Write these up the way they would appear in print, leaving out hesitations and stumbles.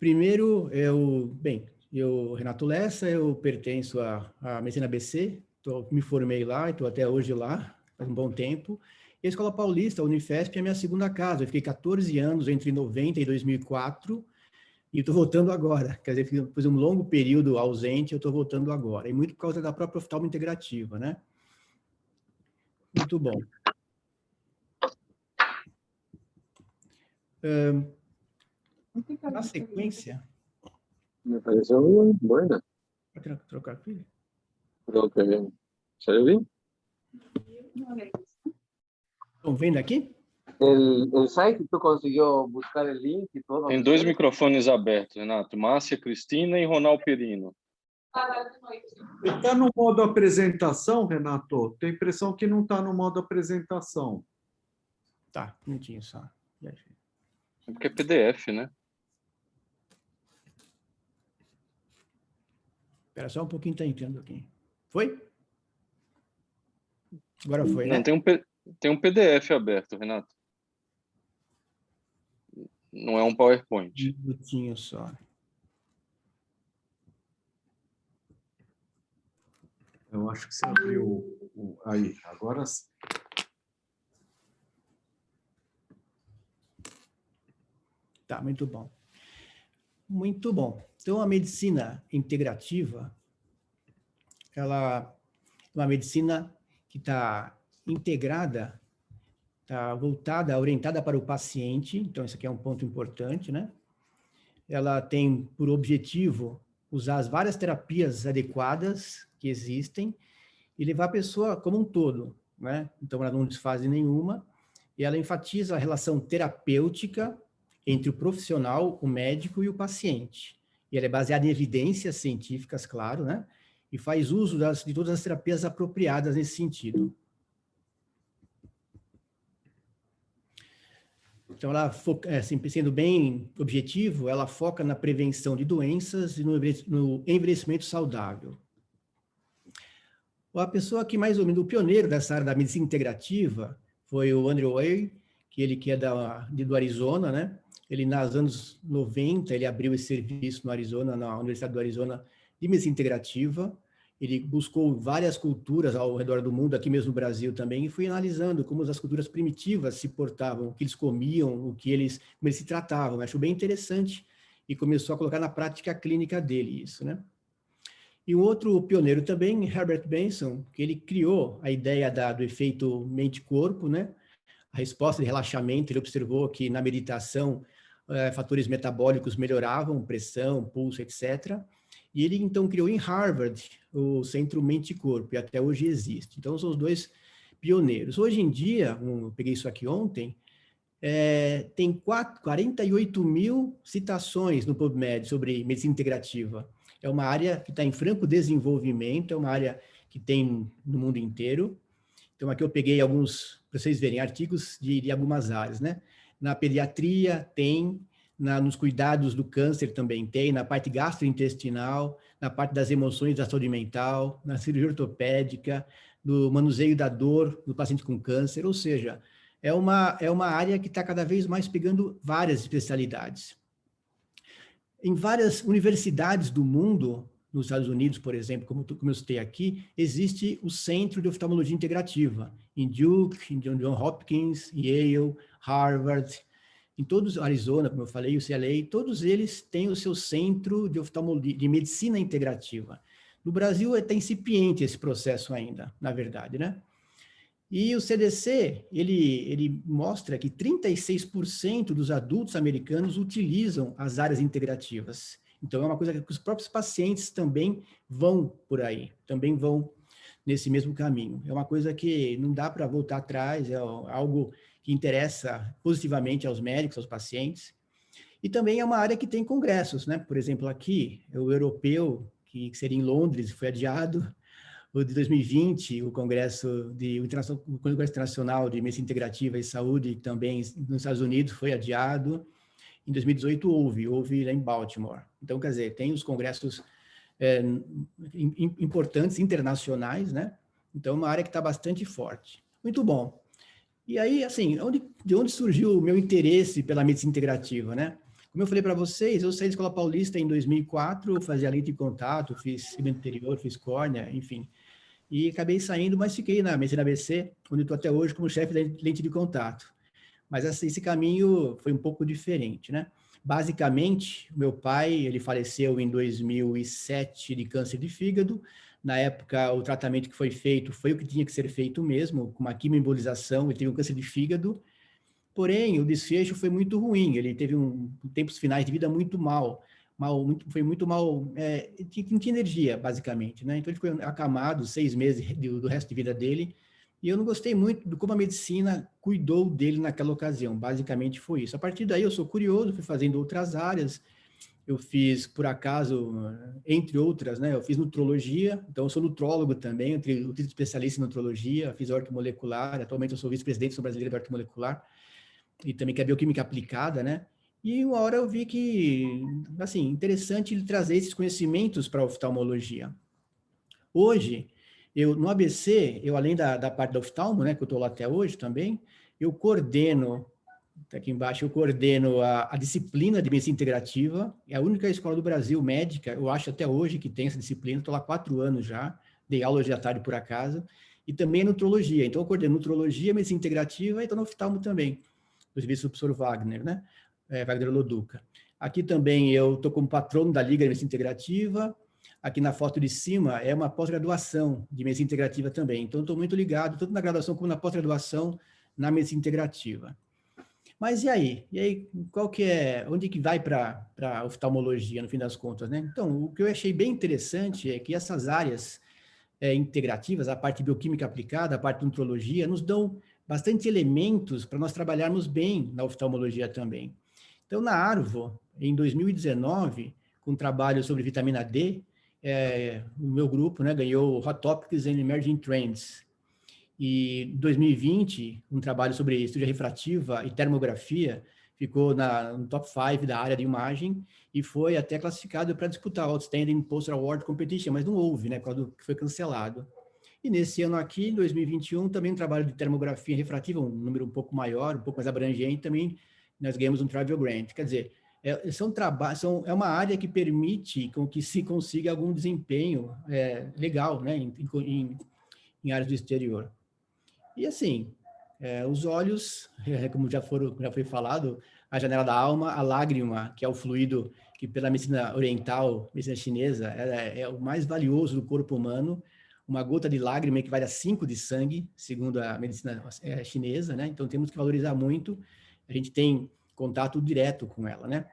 Primeiro, eu, Renato Lessa, eu pertenço à Medicina ABC, me formei lá e estou até hoje lá, faz um bom tempo. E a Escola Paulista, a Unifesp, é a minha segunda casa. Eu fiquei 14 anos entre 90 e 2004 e estou voltando agora. Quer dizer, depois de um longo período ausente, eu estou voltando agora. E muito por causa da própria oftalmo integrativa, né? Muito bom. Na sequência... Me pareció muy buena. Vou trocar aqui. Creo que salió bien. Estão vendo aqui? El site, tú consiguió buscar el link y todo. Tem dois microfones abertos, Renato. Márcia Cristina e Ronaldo Perino. Está no modo apresentação, Renato? Tenho a impressão que não está no modo apresentação. Tá, um minutinho só. É porque é PDF, né? Espera só um pouquinho, tá entrando aqui. Foi? Agora foi, Não, né? tem um PDF aberto, Renato. Não é um PowerPoint. Um minutinho só. Eu acho que você abriu aí. Agora sim. Tá, muito bom. Muito bom. Então, a medicina integrativa, ela é uma medicina que está integrada, está voltada, orientada para o paciente. Então, isso aqui é um ponto importante, né? Ela tem por objetivo usar as várias terapias adequadas que existem e levar a pessoa como um todo, né? Então, ela não desfaz nenhuma e ela enfatiza a relação terapêutica entre o profissional, o médico e o paciente. E ela é baseada em evidências científicas, claro, né? E faz uso de todas as terapias apropriadas nesse sentido. Então, ela assim, sendo bem objetivo, ela foca na prevenção de doenças e no envelhecimento saudável. A pessoa que mais ou menos, o pioneiro dessa área da medicina integrativa foi o Andrew Weil, que é do Arizona, né? Ele, nos anos 90, ele abriu esse serviço no Arizona, na Universidade do Arizona, de medicina integrativa. Ele buscou várias culturas ao redor do mundo, aqui mesmo no Brasil também, e foi analisando como as culturas primitivas se portavam, o que eles comiam, como eles se tratavam. Achou bem interessante e começou a colocar na prática clínica dele isso, né? E um outro pioneiro também, Herbert Benson, que ele criou a ideia do efeito mente-corpo, né? A resposta de relaxamento, ele observou que na meditação fatores metabólicos melhoravam, pressão, pulso, etc. E ele, então, criou em Harvard o Centro Mente e Corpo, e até hoje existe. Então, são os dois pioneiros. Hoje em dia, eu peguei isso aqui ontem, tem 48 mil citações no PubMed sobre medicina integrativa. É uma área que está em franco desenvolvimento, é uma área que tem no mundo inteiro. Então, aqui eu peguei alguns, para vocês verem, artigos de algumas áreas, né? Na pediatria tem, nos cuidados do câncer também tem, na parte gastrointestinal, na parte das emoções da saúde mental, na cirurgia ortopédica, no manuseio da dor do paciente com câncer, ou seja, é uma área que está cada vez mais pegando várias especialidades. Em várias universidades do mundo, nos Estados Unidos, por exemplo, como eu citei aqui, existe o Centro de Oftalmologia Integrativa, em Duke, em John Hopkins, Yale, Harvard, em todos, Arizona, como eu falei, o UCLA, todos eles têm o seu centro de oftalmologia, de medicina integrativa. No Brasil está incipiente esse processo ainda, na verdade, né? E o CDC, ele mostra que 36% dos adultos americanos utilizam as áreas integrativas. Então, é uma coisa que os próprios pacientes também vão por aí, também vão nesse mesmo caminho. É uma coisa que não dá para voltar atrás, é algo que interessa positivamente aos médicos, aos pacientes. E também é uma área que tem congressos, né? Por exemplo, aqui, o europeu, que seria em Londres, foi adiado. O de 2020, o Congresso Internacional de Medicina Integrativa e Saúde, também nos Estados Unidos, foi adiado. Em 2018 houve lá em Baltimore. Então, quer dizer, tem os congressos importantes, internacionais, né? Então, é uma área que está bastante forte. Muito bom. E aí, assim, de onde surgiu o meu interesse pela medicina integrativa, né? Como eu falei para vocês, eu saí da Escola Paulista em 2004, fazia lente de contato, fiz segmento anterior, fiz córnea, enfim. E acabei saindo, mas fiquei na medicina ABC, onde estou até hoje como chefe da lente de contato. Mas esse caminho foi um pouco diferente, né? Basicamente, meu pai, ele faleceu em 2007 de câncer de fígado. Na época, o tratamento que foi feito foi o que tinha que ser feito mesmo, com uma quimioembolização, ele teve um câncer de fígado. Porém, o desfecho foi muito ruim, ele teve tempos finais de vida muito foi muito mal, não tinha energia, basicamente, né? Então, ele ficou acamado 6 meses do resto de vida dele, e eu não gostei muito de como a medicina cuidou dele naquela ocasião, basicamente foi isso. A partir daí, eu sou curioso, fui fazendo outras áreas, eu fiz, por acaso, entre outras, né? Eu fiz nutrologia, então eu sou nutrólogo também, eu tenho especialista em nutrologia, fiz ortomolecular, atualmente eu sou vice-presidente brasileiro de ortomolecular, e também que é bioquímica aplicada, né? E uma hora eu vi que, assim, interessante ele trazer esses conhecimentos para a oftalmologia. Hoje, no ABC, eu além da parte da oftalmo, né, que eu estou lá até hoje também, eu coordeno, tá aqui embaixo, eu coordeno a disciplina de medicina integrativa, é a única escola do Brasil médica, eu acho até hoje que tem essa disciplina, estou lá há 4 anos já, dei aula hoje à tarde por acaso, e também a nutrologia, então eu coordeno nutrologia, medicina integrativa e estou no oftalmo também, do serviço do professor Wagner, né? Wagner Loduca. Aqui também eu estou como patrono da Liga de Medicina Integrativa. Aqui na foto de cima é uma pós-graduação de Medicina Integrativa também. Então, estou muito ligado, tanto na graduação como na pós-graduação, na Medicina Integrativa. Mas e aí? E aí, onde que vai para a oftalmologia, no fim das contas, né? Então, o que eu achei bem interessante é que essas áreas integrativas, a parte de bioquímica aplicada, a parte de nutrologia, nos dão bastante elementos para nós trabalharmos bem na oftalmologia também. Então, na Arvo, em 2019, com um trabalho sobre vitamina D, o meu grupo, né, ganhou Hot Topics and Emerging Trends. E em 2020, um trabalho sobre cirurgia refrativa e termografia ficou no top 5 da área de imagem e foi até classificado para disputar o Outstanding Poster Award Competition, mas não houve, né, por causa do que foi cancelado. E nesse ano aqui, em 2021, também um trabalho de termografia refrativa, um número um pouco maior, um pouco mais abrangente, também nós ganhamos um Travel Grant. Quer dizer, é uma área que permite com que se consiga algum desempenho legal, né, em áreas do exterior. E assim, os olhos, como já foi falado, a janela da alma, a lágrima, que é o fluido que pela medicina oriental, medicina chinesa, é o mais valioso do corpo humano, uma gota de lágrima equivale a 5 de sangue, segundo a medicina chinesa, né? Então temos que valorizar muito, a gente tem contato direto com ela, né?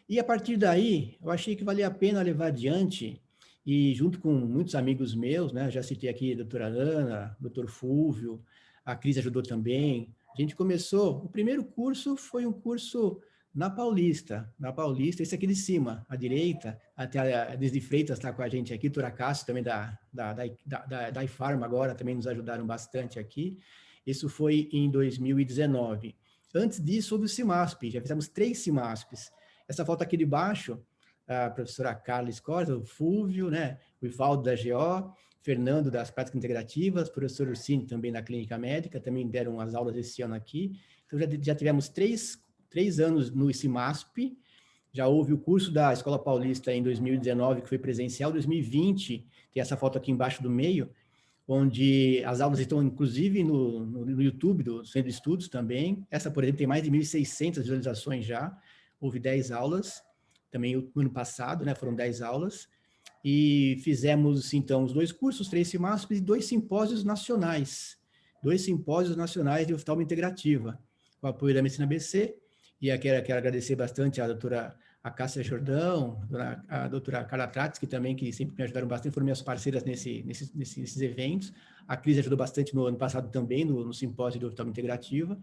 E a partir daí, eu achei que valia a pena levar adiante, e junto com muitos amigos meus, né? Já citei aqui a doutora Ana, doutor Fúvio, a Cris ajudou também, a gente começou, o primeiro curso foi um curso na Paulista, esse aqui de cima, à direita, até a Desde Freitas está com a gente aqui, Turacassi também da iPharma agora, também nos ajudaram bastante aqui. Isso foi em 2019. Antes disso, houve o CIMASP, já fizemos 3 CIMASPs. Essa foto aqui de baixo, a professora Carla Scorza, o Fúvio, né, o Ivaldo da GO, Fernando das Práticas Integrativas, professor Ursini também na Clínica Médica, também deram as aulas esse ano aqui. Então, já tivemos 3 anos no CIMASP, já houve o curso da Escola Paulista em 2019, que foi presencial, 2020, tem essa foto aqui embaixo do meio, onde as aulas estão, inclusive, no YouTube do Centro de Estudos também. Essa, por exemplo, tem mais de 1.600 visualizações já, houve 10 aulas, também no ano passado, né, foram 10 aulas, e fizemos, então, os 2 cursos, 3 CIMASPs e 2 simpósios nacionais, 2 simpósios nacionais de oftalmo integrativa, com o apoio da Medicina ABC, e aqui quero agradecer bastante a doutora Cássia Jordão, a doutora Carla Tratz, que também que sempre me ajudaram bastante, foram minhas parceiras nesses eventos. A Cris ajudou bastante no ano passado também, no simpósio de oftalmo integrativa.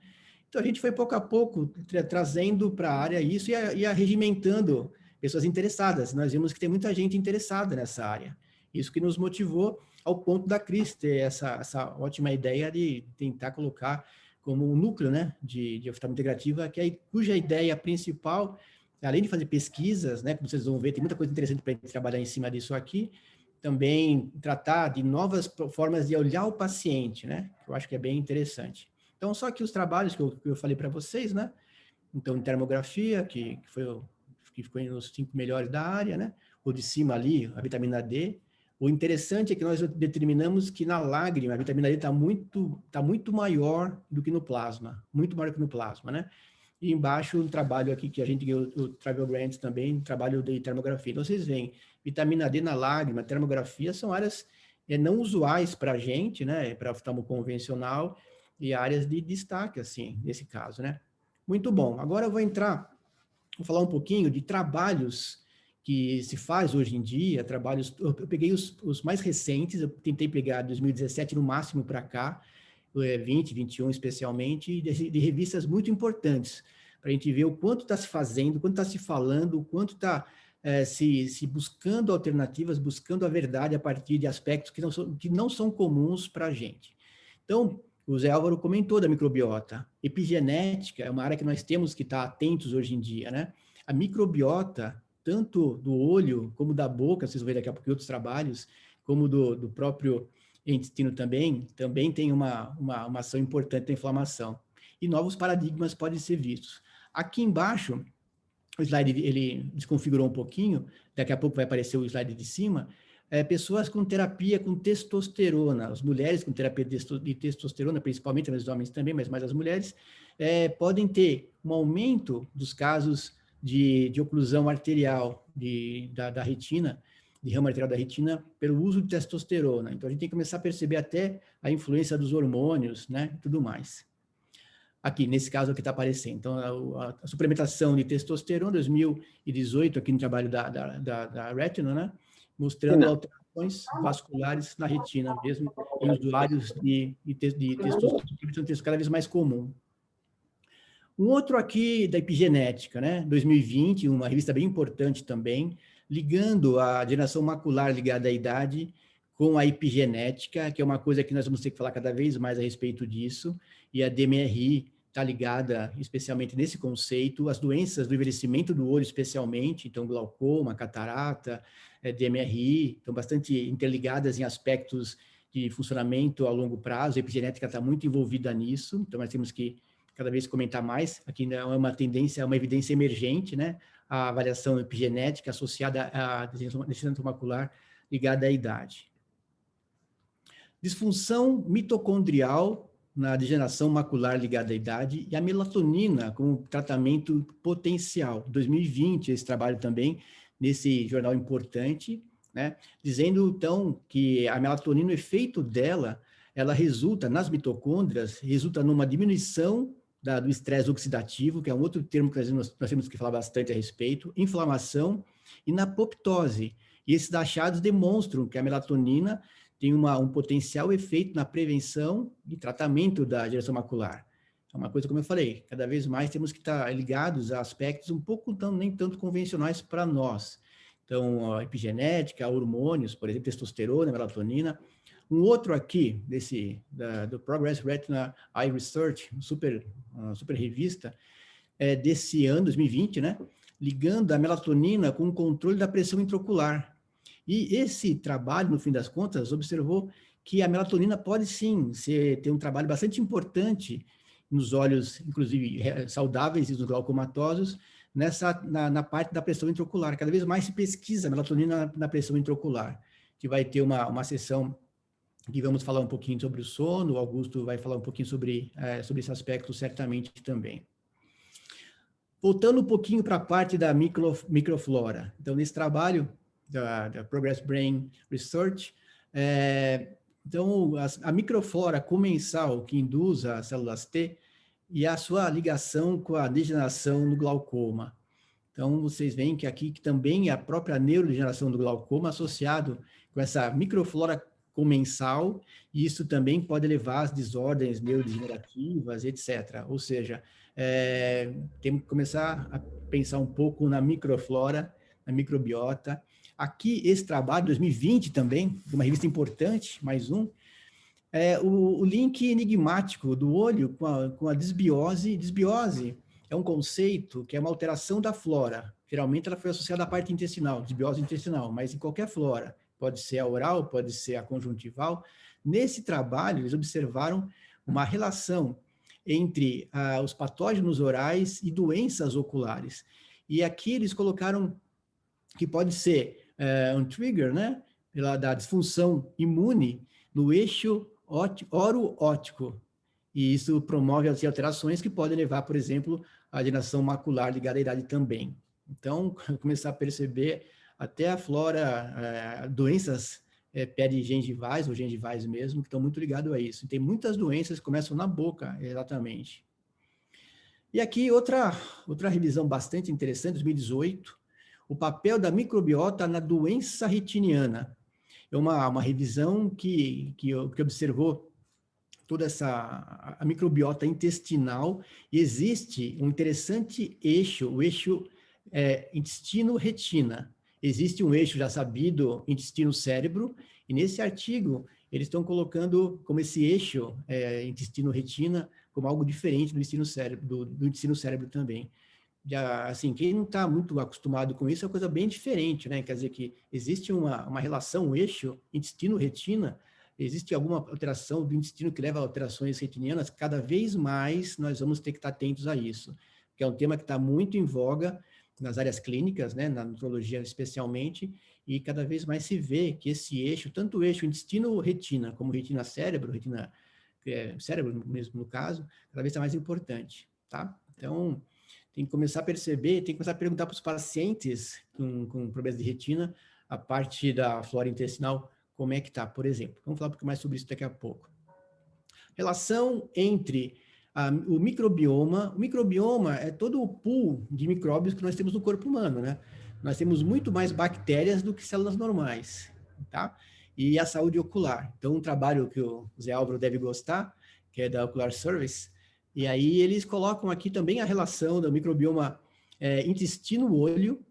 Então, a gente foi pouco a pouco trazendo para a área isso e arregimentando pessoas interessadas. Nós vimos que tem muita gente interessada nessa área. Isso que nos motivou ao ponto da Cris ter essa ótima ideia de tentar colocar como um núcleo, né, de oftalmo integrativa, cuja ideia principal, além de fazer pesquisas, né, como vocês vão ver, tem muita coisa interessante para a gente trabalhar em cima disso aqui, também tratar de novas formas de olhar o paciente, né, que eu acho que é bem interessante. Então, só que os trabalhos que eu falei para vocês, né, então, em termografia, que ficou nos 5 melhores da área, né? O de cima ali, a vitamina D. O interessante é que nós determinamos que na lágrima a vitamina D está muito maior do que no plasma, muito maior do que no plasma, né? E embaixo um trabalho aqui que a gente ganhou, o Travel Grants também, trabalho de termografia. Então, vocês veem, vitamina D na lágrima, termografia, são áreas não usuais para a gente, né? Para oftalmo convencional, e áreas de destaque, assim, nesse caso, né? Muito bom. Agora eu vou falar um pouquinho de trabalhos que se faz hoje em dia, trabalhos, eu peguei os mais recentes, eu tentei pegar 2017 no máximo para cá, 20, 21 especialmente, de revistas muito importantes, para a gente ver o quanto está se fazendo, o quanto está se falando, o quanto está se buscando alternativas, buscando a verdade a partir de aspectos que não são comuns para a gente. Então, o Zé Álvaro comentou da microbiota. Epigenética é uma área que nós temos que estar atentos hoje em dia, né? A microbiota, tanto do olho como da boca, vocês vão ver daqui a pouco outros trabalhos, como do próprio intestino também tem uma ação importante na inflamação. E novos paradigmas podem ser vistos. Aqui embaixo, o slide ele desconfigurou um pouquinho, daqui a pouco vai aparecer o slide de cima, pessoas com terapia com testosterona, as mulheres com terapia de testosterona, principalmente, mas os homens também, mas mais as mulheres, podem ter um aumento dos casos de oclusão arterial da retina, de ramo arterial da retina, pelo uso de testosterona. Então, a gente tem que começar a perceber até a influência dos hormônios, né, e tudo mais. Aqui, nesse caso aqui está aparecendo. Então, a suplementação de testosterona, 2018, aqui no trabalho da Retina, né, mostrando alterações vasculares na retina, mesmo em usuários de testosterona, cada vez mais comum. Um outro aqui da epigenética, né? 2020, uma revista bem importante também, ligando a degeneração macular ligada à idade com a epigenética, que é uma coisa que nós vamos ter que falar cada vez mais a respeito disso, e a DMRI está ligada especialmente nesse conceito, as doenças do envelhecimento do olho especialmente, então glaucoma, catarata, DMRI, estão bastante interligadas em aspectos de funcionamento a longo prazo, a epigenética está muito envolvida nisso, então nós temos que cada vez comentar mais, aqui é uma tendência, é uma evidência emergente, né, a avaliação epigenética associada à degeneração macular ligada à idade. Disfunção mitocondrial na degeneração macular ligada à idade e a melatonina como tratamento potencial. 2020, esse trabalho também, nesse jornal importante, né, dizendo, então, que a melatonina, o efeito dela, ela resulta, nas mitocôndrias, resulta numa diminuição do estresse oxidativo, que é um outro termo que nós temos que falar bastante a respeito, inflamação, e na apoptose. E esses achados demonstram que a melatonina tem um potencial efeito na prevenção e tratamento da degeneração macular. É uma coisa, como eu falei, cada vez mais temos que estar ligados a aspectos um pouco nem tanto convencionais para nós. Então, a epigenética, hormônios, por exemplo, testosterona, melatonina. Um outro aqui, do Progress Retina Eye Research, uma super revista, desse ano, 2020, né? Ligando a melatonina com o controle da pressão intraocular. E esse trabalho, no fim das contas, observou que a melatonina pode sim ter um trabalho bastante importante nos olhos, inclusive saudáveis e nos glaucomatosos, na parte da pressão intraocular. Cada vez mais se pesquisa a melatonina na pressão intraocular, que vai ter uma sessão que vamos falar um pouquinho sobre o sono, o Augusto vai falar um pouquinho sobre esse aspecto certamente também. Voltando um pouquinho para a parte da microflora. Então, nesse trabalho da Progress Brain Research, então, a microflora comensal que induz as células T e a sua ligação com a degeneração no glaucoma. Então, vocês veem que aqui que também a própria neurodegeneração do glaucoma associado com essa microflora comensal, e isso também pode levar às desordens neurodegenerativas, etc. Ou seja, temos que começar a pensar um pouco na microflora, na microbiota. Aqui, esse trabalho, 2020 também, de uma revista importante, mais um, o link enigmático do olho com a desbiose. Desbiose é um conceito que é uma alteração da flora. Geralmente, ela foi associada à parte intestinal, desbiose intestinal, mas em qualquer flora. Pode ser a oral, pode ser a conjuntival. Nesse trabalho, eles observaram uma relação entre os patógenos orais e doenças oculares. E aqui eles colocaram que pode ser um trigger, né, da disfunção imune no eixo oro-óptico. E isso promove as alterações que podem levar, por exemplo, à alienação macular ligada à idade também. Então, começar a perceber até a flora, doenças perigengivais ou gengivais mesmo, que estão muito ligados a isso. E tem muitas doenças que começam na boca, exatamente. E aqui outra revisão bastante interessante, 2018, o papel da microbiota na doença retiniana. É uma revisão que observou toda a microbiota intestinal, e existe um interessante eixo, o eixo intestino-retina. Existe um eixo já sabido, intestino-cérebro, e nesse artigo eles estão colocando como esse eixo intestino-retina como algo diferente do intestino-cérebro, do intestino-cérebro também. Já, assim, quem não está muito acostumado com isso é uma coisa bem diferente, né? Quer dizer que existe uma relação, um eixo intestino-retina, existe alguma alteração do intestino que leva a alterações retinianas, cada vez mais nós vamos ter que estar atentos a isso, que é um tema que está muito em voga nas áreas clínicas, né, na nutrologia especialmente, e cada vez mais se vê que esse eixo, tanto o eixo intestino-retina, como retina-cérebro, cérebro mesmo no caso, cada vez é mais importante, tá? Então, tem que começar a perceber, tem que começar a perguntar para os pacientes com problemas de retina, a parte da flora intestinal, como é que está, por exemplo. Vamos falar um pouco mais sobre isso daqui a pouco. Relação entre o microbioma. O microbioma é todo o pool de micróbios que nós temos no corpo humano, né? Nós temos muito mais bactérias do que células normais, tá? E a saúde ocular. Então, um trabalho que o Zé Álvaro deve gostar, que é da Ocular Service, e aí eles colocam aqui também a relação do microbioma intestino-olho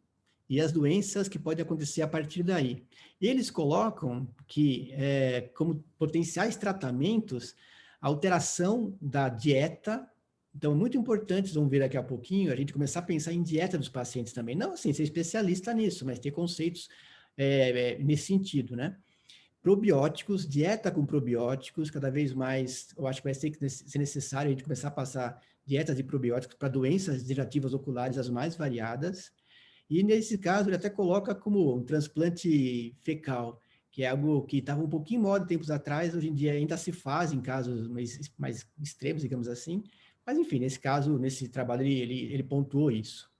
e as doenças que podem acontecer a partir daí. Eles colocam que, como potenciais tratamentos, a alteração da dieta. Então, muito importante, vocês vão ver daqui a pouquinho, a gente começar a pensar em dieta dos pacientes também. Não, assim, ser especialista nisso, mas ter conceitos nesse sentido, né? Probióticos, dieta com probióticos, cada vez mais, eu acho que vai ser necessário a gente começar a passar dietas de probióticos para doenças degenerativas oculares as mais variadas. E nesse caso, ele até coloca como um transplante fecal, que é algo que estava um pouquinho em moda tempos atrás, hoje em dia ainda se faz em casos mais extremos, digamos assim. Mas, enfim, nesse caso, nesse trabalho, ele pontuou isso.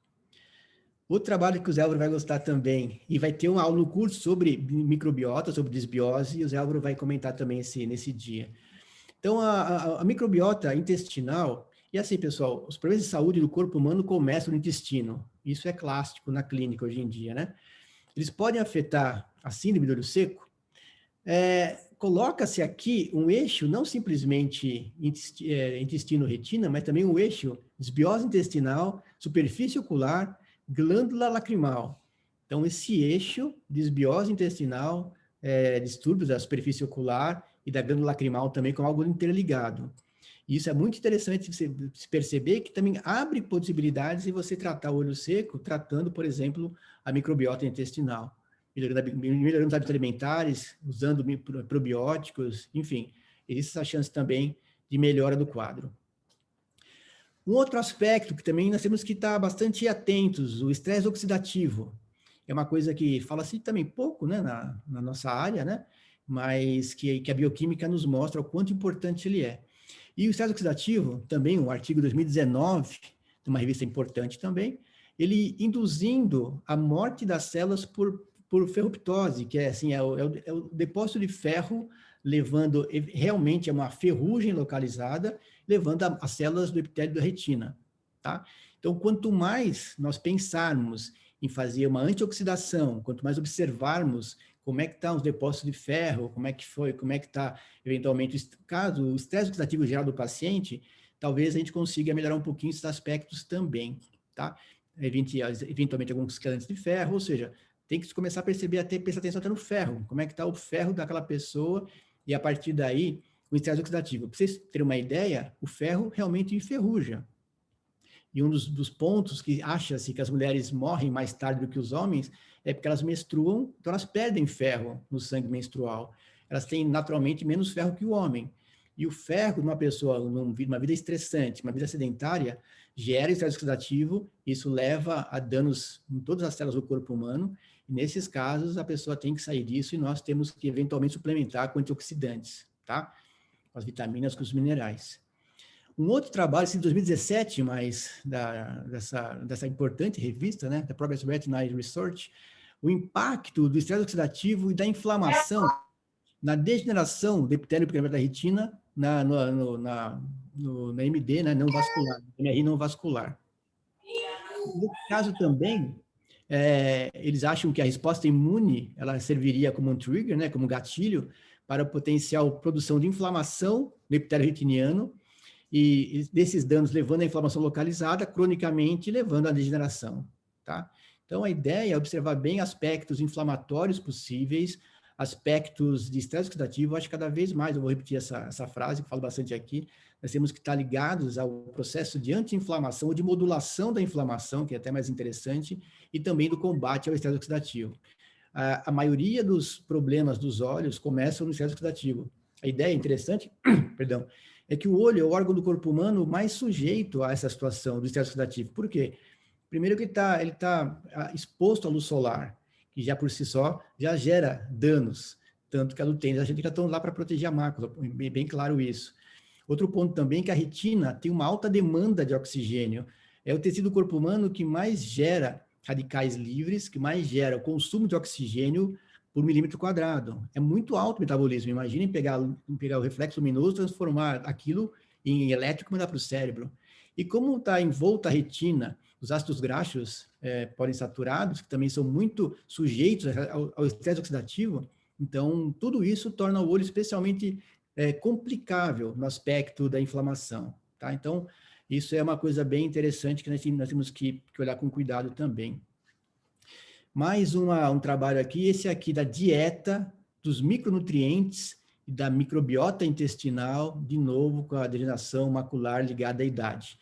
Outro trabalho que o Zé Álvaro vai gostar também, e vai ter uma aula no curso sobre microbiota, sobre desbiose, e o Zé Álvaro vai comentar também nesse dia. Então, a microbiota intestinal, e assim, pessoal, os problemas de saúde do corpo humano começam no intestino. Isso é clássico na clínica hoje em dia, né? Eles podem afetar a síndrome do olho seco. Coloca-se aqui um eixo, não simplesmente intestino-retina, mas também um eixo desbiose intestinal, superfície ocular, glândula lacrimal. Então, esse eixo, desbiose intestinal, distúrbios da superfície ocular e da glândula lacrimal também com algo interligado. Isso é muito interessante você perceber que também abre possibilidades de você tratar o olho seco, tratando, por exemplo, a microbiota intestinal, melhorando os hábitos alimentares, usando probióticos, enfim, existe essa chance também de melhora do quadro. Um outro aspecto que também nós temos que estar bastante atentos, o estresse oxidativo. É uma coisa que fala-se também pouco, né, na nossa área, né, mas que a bioquímica nos mostra o quanto importante ele é. E o estresse oxidativo, também um artigo de 2019, de uma revista importante também, ele induzindo a morte das células por ferroptose, que é assim, é o depósito de ferro levando realmente a uma ferrugem localizada, levando as células do epitélio da retina, tá? Então, quanto mais nós pensarmos em fazer uma antioxidação, quanto mais observarmos como é que estão os depósitos de ferro, como é que está, eventualmente, caso o estresse oxidativo geral do paciente, talvez a gente consiga melhorar um pouquinho esses aspectos também, tá? Eventualmente, alguns quelantes de ferro, ou seja, tem que começar a perceber, prestar atenção até no ferro, como é que está o ferro daquela pessoa, e a partir daí, o estresse oxidativo. Para vocês terem uma ideia, o ferro realmente enferruja. E um dos pontos que acha-se que as mulheres morrem mais tarde do que os homens é porque elas menstruam, então elas perdem ferro no sangue menstrual. Elas têm naturalmente menos ferro que o homem. E o ferro, numa pessoa, numa vida estressante, uma vida sedentária, gera estresse oxidativo, isso leva a danos em todas as células do corpo humano, e nesses casos a pessoa tem que sair disso e nós temos que eventualmente suplementar com antioxidantes, tá? Com as vitaminas, com os minerais. Um outro trabalho, de 2017, mas dessa importante revista, né, da Progress Retinal Research, o impacto do estresse oxidativo e da inflamação na degeneração do epitélio periférico da retina, na MD, né, não vascular, MRI não vascular. Nesse caso também, eles acham que a resposta imune, ela serviria como um trigger, né, como um gatilho, para potencial produção de inflamação no epitélio retiniano, e desses danos levando à inflamação localizada, cronicamente levando à degeneração, tá? Então, a ideia é observar bem aspectos inflamatórios possíveis, aspectos de estresse oxidativo. Acho que cada vez mais, eu vou repetir essa frase, que falo bastante aqui, nós temos que estar ligados ao processo de anti-inflamação ou de modulação da inflamação, que é até mais interessante, e também do combate ao estresse oxidativo. A maioria dos problemas dos olhos começam no estresse oxidativo. A ideia interessante, perdão, é que o olho é o órgão do corpo humano mais sujeito a essa situação do estresse oxidativo. Por quê? Primeiro que ele tá exposto à luz solar, que já por si só já gera danos, tanto que a luteína, a gente já estão lá para proteger a mácula, bem claro isso. Outro ponto também é que a retina tem uma alta demanda de oxigênio. É o tecido do corpo humano que mais gera radicais livres, que mais gera o consumo de oxigênio por milímetro quadrado. É muito alto o metabolismo. Imaginem pegar o reflexo luminoso, transformar aquilo em elétrico e mandar para o cérebro. E como está envolta a retina, os ácidos graxos poliinsaturados, que também são muito sujeitos ao estresse oxidativo, então tudo isso torna o olho especialmente complicável no aspecto da inflamação, tá? Então, isso é uma coisa bem interessante que nós temos que olhar com cuidado também. Mais um trabalho aqui, esse aqui da dieta, dos micronutrientes e da microbiota intestinal, de novo com a degeneração macular ligada à idade.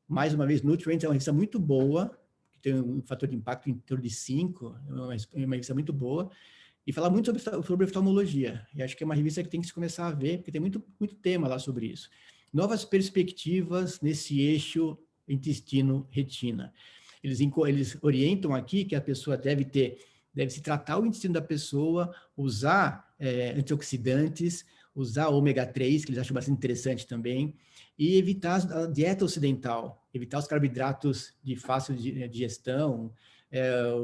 Mais uma vez, Nutrients é uma revista muito boa, que tem um fator de impacto em torno de 5, é uma revista muito boa, e fala muito sobre oftalmologia. E acho que é uma revista que tem que se começar a ver, porque tem muito tema lá sobre isso. Novas perspectivas nesse eixo intestino-retina. Eles orientam aqui que a pessoa deve se tratar o intestino da pessoa, usar antioxidantes, usar ômega 3, que eles acham bastante interessante também, e evitar a dieta ocidental, evitar os carboidratos de fácil digestão,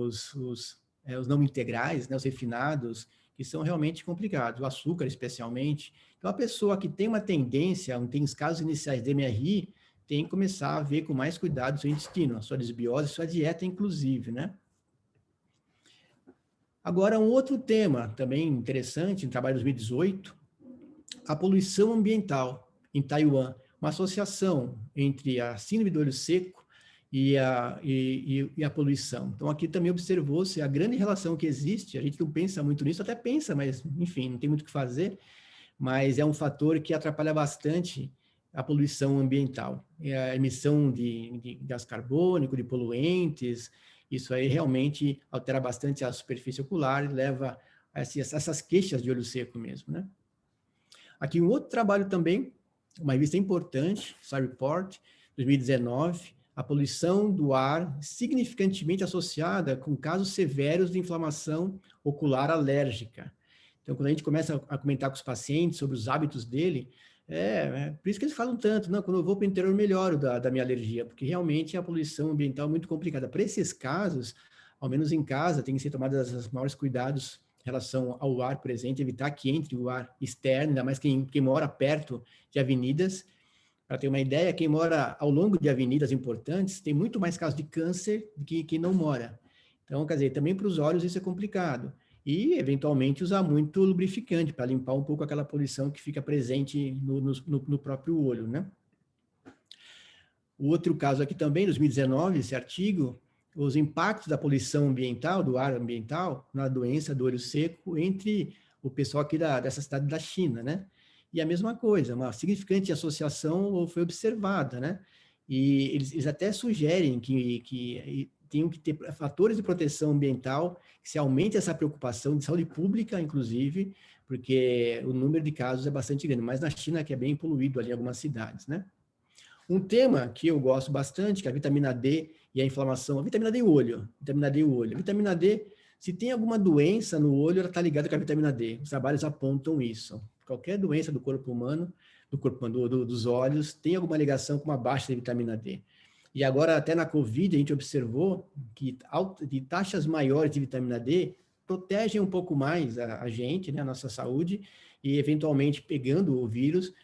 os não integrais, né, os refinados, que são realmente complicados, o açúcar especialmente. Então, a pessoa que tem uma tendência, tem os casos iniciais de MRI, tem que começar a ver com mais cuidado o seu intestino, a sua desbiose, sua dieta, inclusive, né? Agora, um outro tema também interessante, em trabalho de 2018, a poluição ambiental em Taiwan, uma associação entre a síndrome do olho seco e a poluição. Então, aqui também observou-se a grande relação que existe, a gente não pensa muito nisso, até pensa, mas, enfim, não tem muito o que fazer, mas é um fator que atrapalha bastante a poluição ambiental, a emissão de gás carbônico, de poluentes, isso aí realmente altera bastante a superfície ocular e leva a essas queixas de olho seco mesmo, né? Aqui um outro trabalho também, uma revista importante, SAR Report, 2019, a poluição do ar significantemente associada com casos severos de inflamação ocular alérgica. Então, quando a gente começa a comentar com os pacientes sobre os hábitos dele, por isso que eles falam tanto, não, quando eu vou para o interior melhoro da minha alergia, porque realmente a poluição ambiental é muito complicada. Para esses casos, ao menos em casa, tem que ser tomadas os maiores cuidados em relação ao ar presente, evitar que entre o ar externo, ainda mais quem mora perto de avenidas. Para ter uma ideia, quem mora ao longo de avenidas importantes tem muito mais casos de câncer do que quem não mora. Então, quer dizer, também para os olhos isso é complicado. E, eventualmente, usar muito lubrificante para limpar um pouco aquela poluição que fica presente no próprio olho, né? O outro caso aqui também, 2019, esse artigo, os impactos da poluição ambiental, do ar ambiental, na doença do olho seco entre o pessoal aqui dessa cidade da China, né? E a mesma coisa, uma significante associação foi observada, né? E eles até sugerem que tenham que ter fatores de proteção ambiental, que se aumente essa preocupação de saúde pública, inclusive, porque o número de casos é bastante grande, mas na China que é bem poluído ali em algumas cidades, né? Um tema que eu gosto bastante, que é a vitamina D e a inflamação, a vitamina D e o olho, vitamina D e o olho. A vitamina D, se tem alguma doença no olho, ela está ligada com a vitamina D. Os trabalhos apontam isso. Qualquer doença do corpo humano, dos olhos, tem alguma ligação com uma baixa de vitamina D. E agora, até na Covid, a gente observou que de taxas maiores de vitamina D protegem um pouco mais a gente, né, a nossa saúde, e eventualmente pegando o vírus,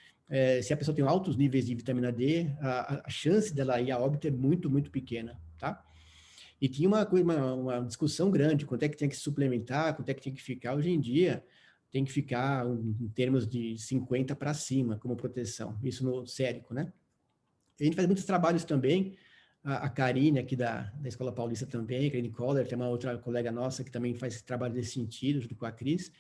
se a pessoa tem altos níveis de vitamina D, a chance dela ir a óbito é muito, muito pequena, tá? E tinha uma discussão grande, quanto é que tem que suplementar, quanto é que tem que ficar. Hoje em dia, tem que ficar em termos de 50 para cima, como proteção, isso no sérico, né? A gente faz muitos trabalhos também, a Karine aqui da Escola Paulista também, a Karine Koller, tem uma outra colega nossa que também faz esse trabalho nesse sentido, junto com a Cris.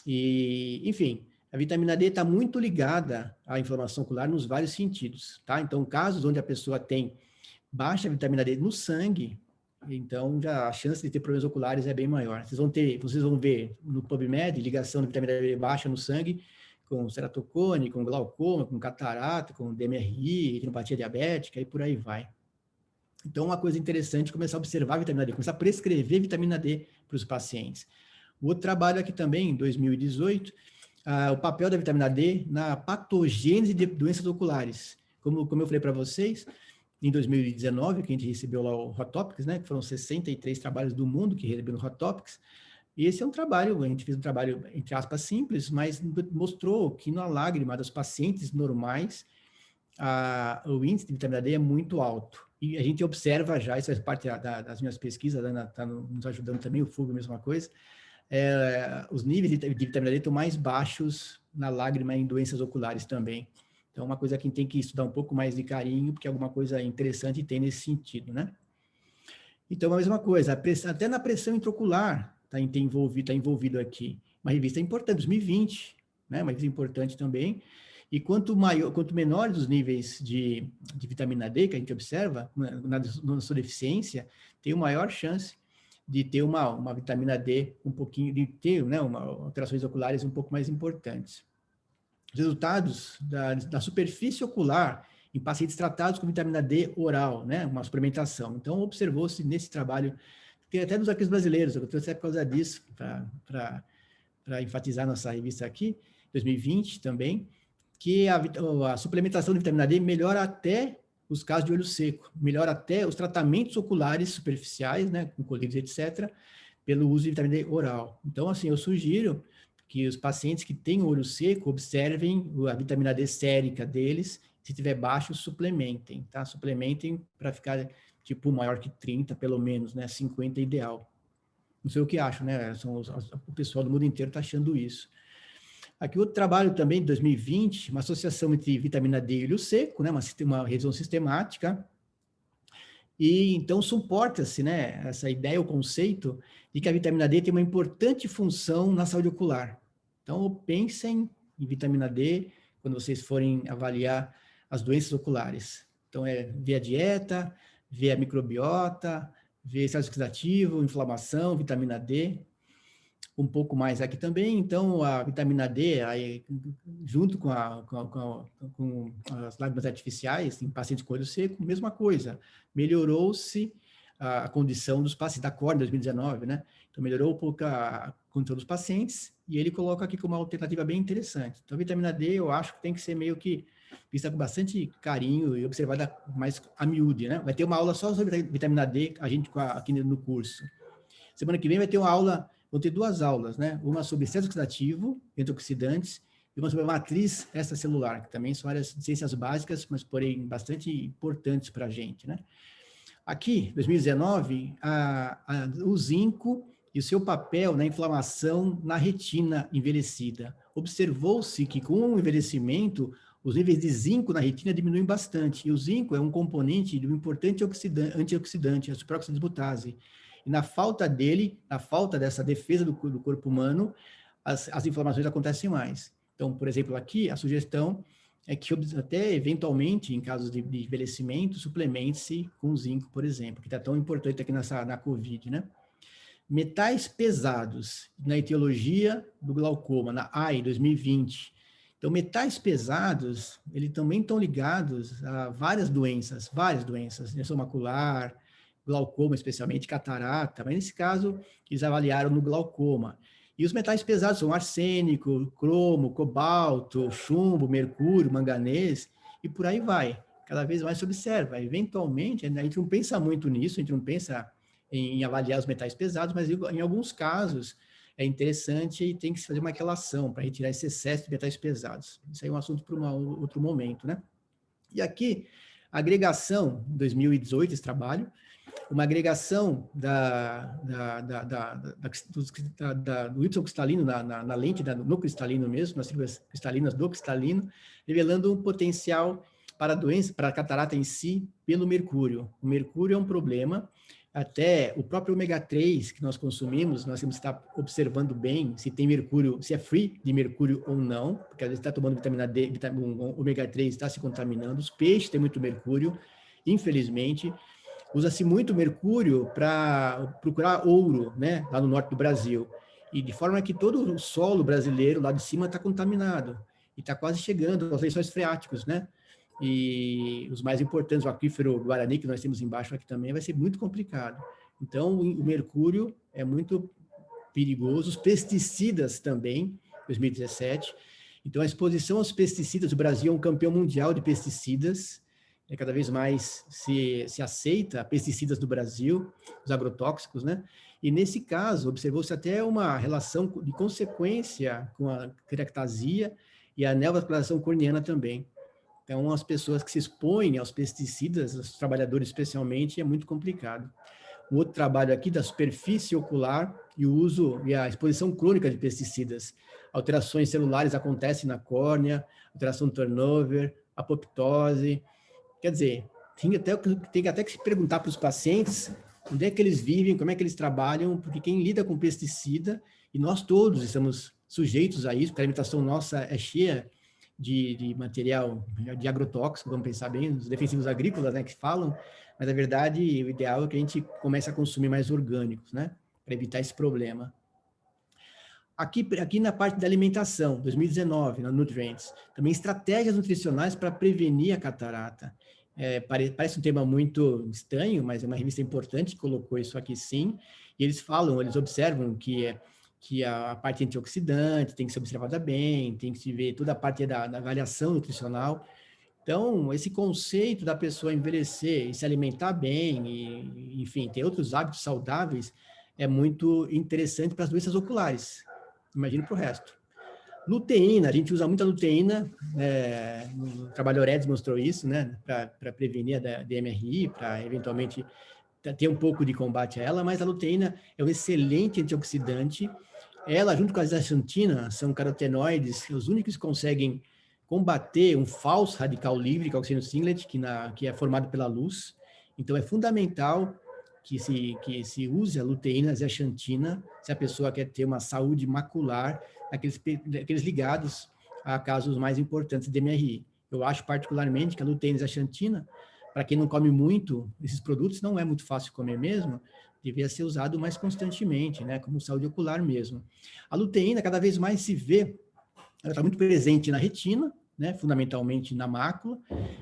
E, enfim, a vitamina D está muito ligada à inflamação ocular nos vários sentidos, tá? Então, casos onde a pessoa tem baixa vitamina D no sangue, então já a chance de ter problemas oculares é bem maior. Vocês vão ver no PubMed ligação de vitamina D baixa no sangue com ceratocone, com glaucoma, com catarata, com DMRI, retinopatia diabética e por aí vai. Então, uma coisa interessante é começar a observar a vitamina D, começar a prescrever vitamina D para os pacientes. O outro trabalho aqui também, em 2018, o papel da vitamina D na patogênese de doenças oculares. Como eu falei para vocês, em 2019, que a gente recebeu lá o Hot Topics, né, que foram 63 trabalhos do mundo que receberam o Hot Topics, e esse é um trabalho, a gente fez um trabalho, entre aspas, simples, mas mostrou que na lágrima dos pacientes normais, o índice de vitamina D é muito alto. E a gente observa já, isso faz parte das minhas pesquisas, a Ana está nos ajudando também, o Fulvio, a mesma coisa, os níveis de vitamina D estão mais baixos na lágrima em doenças oculares também. Então, uma coisa que a gente tem que estudar um pouco mais de carinho, porque alguma coisa interessante tem nesse sentido, né? Então, a mesma coisa, até na pressão intraocular está envolvido aqui. Uma revista importante, 2020, né? Uma revista importante também. E quanto menores os níveis de vitamina D que a gente observa na sua deficiência, tem uma maior chance de ter uma vitamina D de ter, né, alterações oculares um pouco mais importantes. Os resultados da superfície ocular em pacientes tratados com vitamina D oral, né, uma suplementação. Então, observou-se nesse trabalho, tem até nos arquivos brasileiros, eu trouxe por causa disso, para enfatizar nossa revista aqui, 2020 também, que a suplementação de vitamina D melhora até os casos de olho seco, melhora até os tratamentos oculares superficiais, né, com colírios, etc., pelo uso de vitamina D oral. Então, assim, eu sugiro que os pacientes que têm olho seco observem a vitamina D sérica deles, se tiver baixo, suplementem, tá? Suplementem para ficar, tipo, maior que 30, pelo menos, né? 50 é ideal. Não sei o que acho, né? O pessoal do mundo inteiro está achando isso. Aqui outro trabalho também, de 2020, uma associação entre vitamina D e olho seco, né? Uma revisão sistemática. E então suporta-se, né, essa ideia, o conceito de que a vitamina D tem uma importante função na saúde ocular. Então, pensem em vitamina D quando vocês forem avaliar as doenças oculares. Então, ver a dieta, ver a microbiota, ver estado oxidativo, inflamação, vitamina D. Um pouco mais aqui também, então a vitamina D, aí, junto com as lágrimas artificiais em pacientes com olho seco, mesma coisa, melhorou-se a condição dos pacientes, da córnea em 2019, né? Então melhorou um pouco a condição dos pacientes, e ele coloca aqui como uma alternativa bem interessante. Então a vitamina D eu acho que tem que ser meio que vista com bastante carinho e observada mais a miúde, né? Vai ter uma aula só sobre vitamina D, aqui no curso. Semana que vem vai ter uma aula. Vão ter duas aulas, né? Uma sobre estresse oxidativo, antioxidantes, e uma sobre a matriz extracelular, que também são áreas de ciências básicas, mas porém bastante importantes para a gente, né? Aqui, 2019, o zinco e o seu papel na inflamação na retina envelhecida. Observou-se que com o envelhecimento, os níveis de zinco na retina diminuem bastante, e o zinco é um componente de um importante antioxidante, a superóxido dismutase. E na falta dele, na falta dessa defesa do corpo humano, as inflamações acontecem mais. Então, por exemplo, aqui a sugestão é que até eventualmente, em casos de envelhecimento, suplemente-se com zinco, por exemplo, que está tão importante aqui na COVID, né? metais pesados na etiologia do glaucoma, na AI 2020. Então, metais pesados, eles também estão ligados a várias doenças, lesão macular, glaucoma, especialmente catarata, mas nesse caso, eles avaliaram no glaucoma. E os metais pesados são arsênico, cromo, cobalto, chumbo, mercúrio, manganês, e por aí vai. Cada vez mais se observa. Eventualmente, a gente não pensa muito nisso, a gente não pensa em avaliar os metais pesados, mas em alguns casos é interessante e tem que se fazer uma relação para retirar esse excesso de metais pesados. Isso aí é um assunto para outro momento, né? E aqui, a agregação, 2018, esse trabalho, uma agregação do Y cristalino na lente, no cristalino mesmo, nas fibras cristalinas do cristalino, revelando um potencial para a doença, para a catarata em si, pelo mercúrio. O mercúrio é um problema. Até o próprio ômega 3 que nós consumimos, nós temos que estar observando bem se tem mercúrio, se é free de mercúrio ou não, porque às vezes está tomando vitamina D, ômega 3 está se contaminando, os peixes têm muito mercúrio, infelizmente. Usa-se muito mercúrio para procurar ouro, né, lá no norte do Brasil, e de forma que todo o solo brasileiro lá de cima está contaminado, e está quase chegando aos lençóis freáticos, né? E os mais importantes, o aquífero Guarani, que nós temos embaixo aqui também, vai ser muito complicado. Então, o mercúrio é muito perigoso, os pesticidas também, 2017. Então, a exposição aos pesticidas, o Brasil é um campeão mundial de pesticidas, cada vez mais se aceita pesticidas do Brasil, os agrotóxicos, né? E nesse caso, observou-se até uma relação de consequência com a queratosia e a neovascularização corneana também. Então, as pessoas que se expõem aos pesticidas, os trabalhadores especialmente, é muito complicado. Um outro trabalho aqui da superfície ocular e o uso e a exposição crônica de pesticidas. Alterações celulares acontecem na córnea, alteração do turnover, apoptose. Quer dizer, tem até que se perguntar para os pacientes onde é que eles vivem, como é que eles trabalham, porque quem lida com pesticida, e nós todos estamos sujeitos a isso, porque a alimentação nossa é cheia de material, de agrotóxico, vamos pensar bem, os defensivos agrícolas, né, que falam, mas na verdade o ideal é que a gente comece a consumir mais orgânicos, né, para evitar esse problema. Aqui na parte da alimentação, 2019, na Nutrients, também estratégias nutricionais para prevenir a catarata. Parece um tema muito estranho, mas é uma revista importante que colocou isso aqui sim, e eles observam que a parte antioxidante tem que ser observada bem, tem que se ver toda a parte da avaliação nutricional. Então, esse conceito da pessoa envelhecer e se alimentar bem, e, enfim, ter outros hábitos saudáveis, é muito interessante para as doenças oculares. Imagina para o resto. Luteína, a gente usa muita luteína, o trabalho Oredes mostrou isso, né, para prevenir a DMRI, para eventualmente ter um pouco de combate a ela, mas a luteína é um excelente antioxidante. Ela, junto com a zeaxantina, são carotenoides, os únicos que conseguem combater um falso radical livre, que é o oxigênio singlet, que é formado pela luz. Então, é fundamental que se use a luteína, a zeaxantina, se a pessoa quer ter uma saúde macular, aqueles ligados a casos mais importantes de DMRI. Eu acho particularmente que a luteína e a zeaxantina, para quem não come muito esses produtos, não é muito fácil comer mesmo, devia ser usado mais constantemente, né, como saúde ocular mesmo. A luteína, cada vez mais se vê, ela está muito presente na retina, né, fundamentalmente na mácula,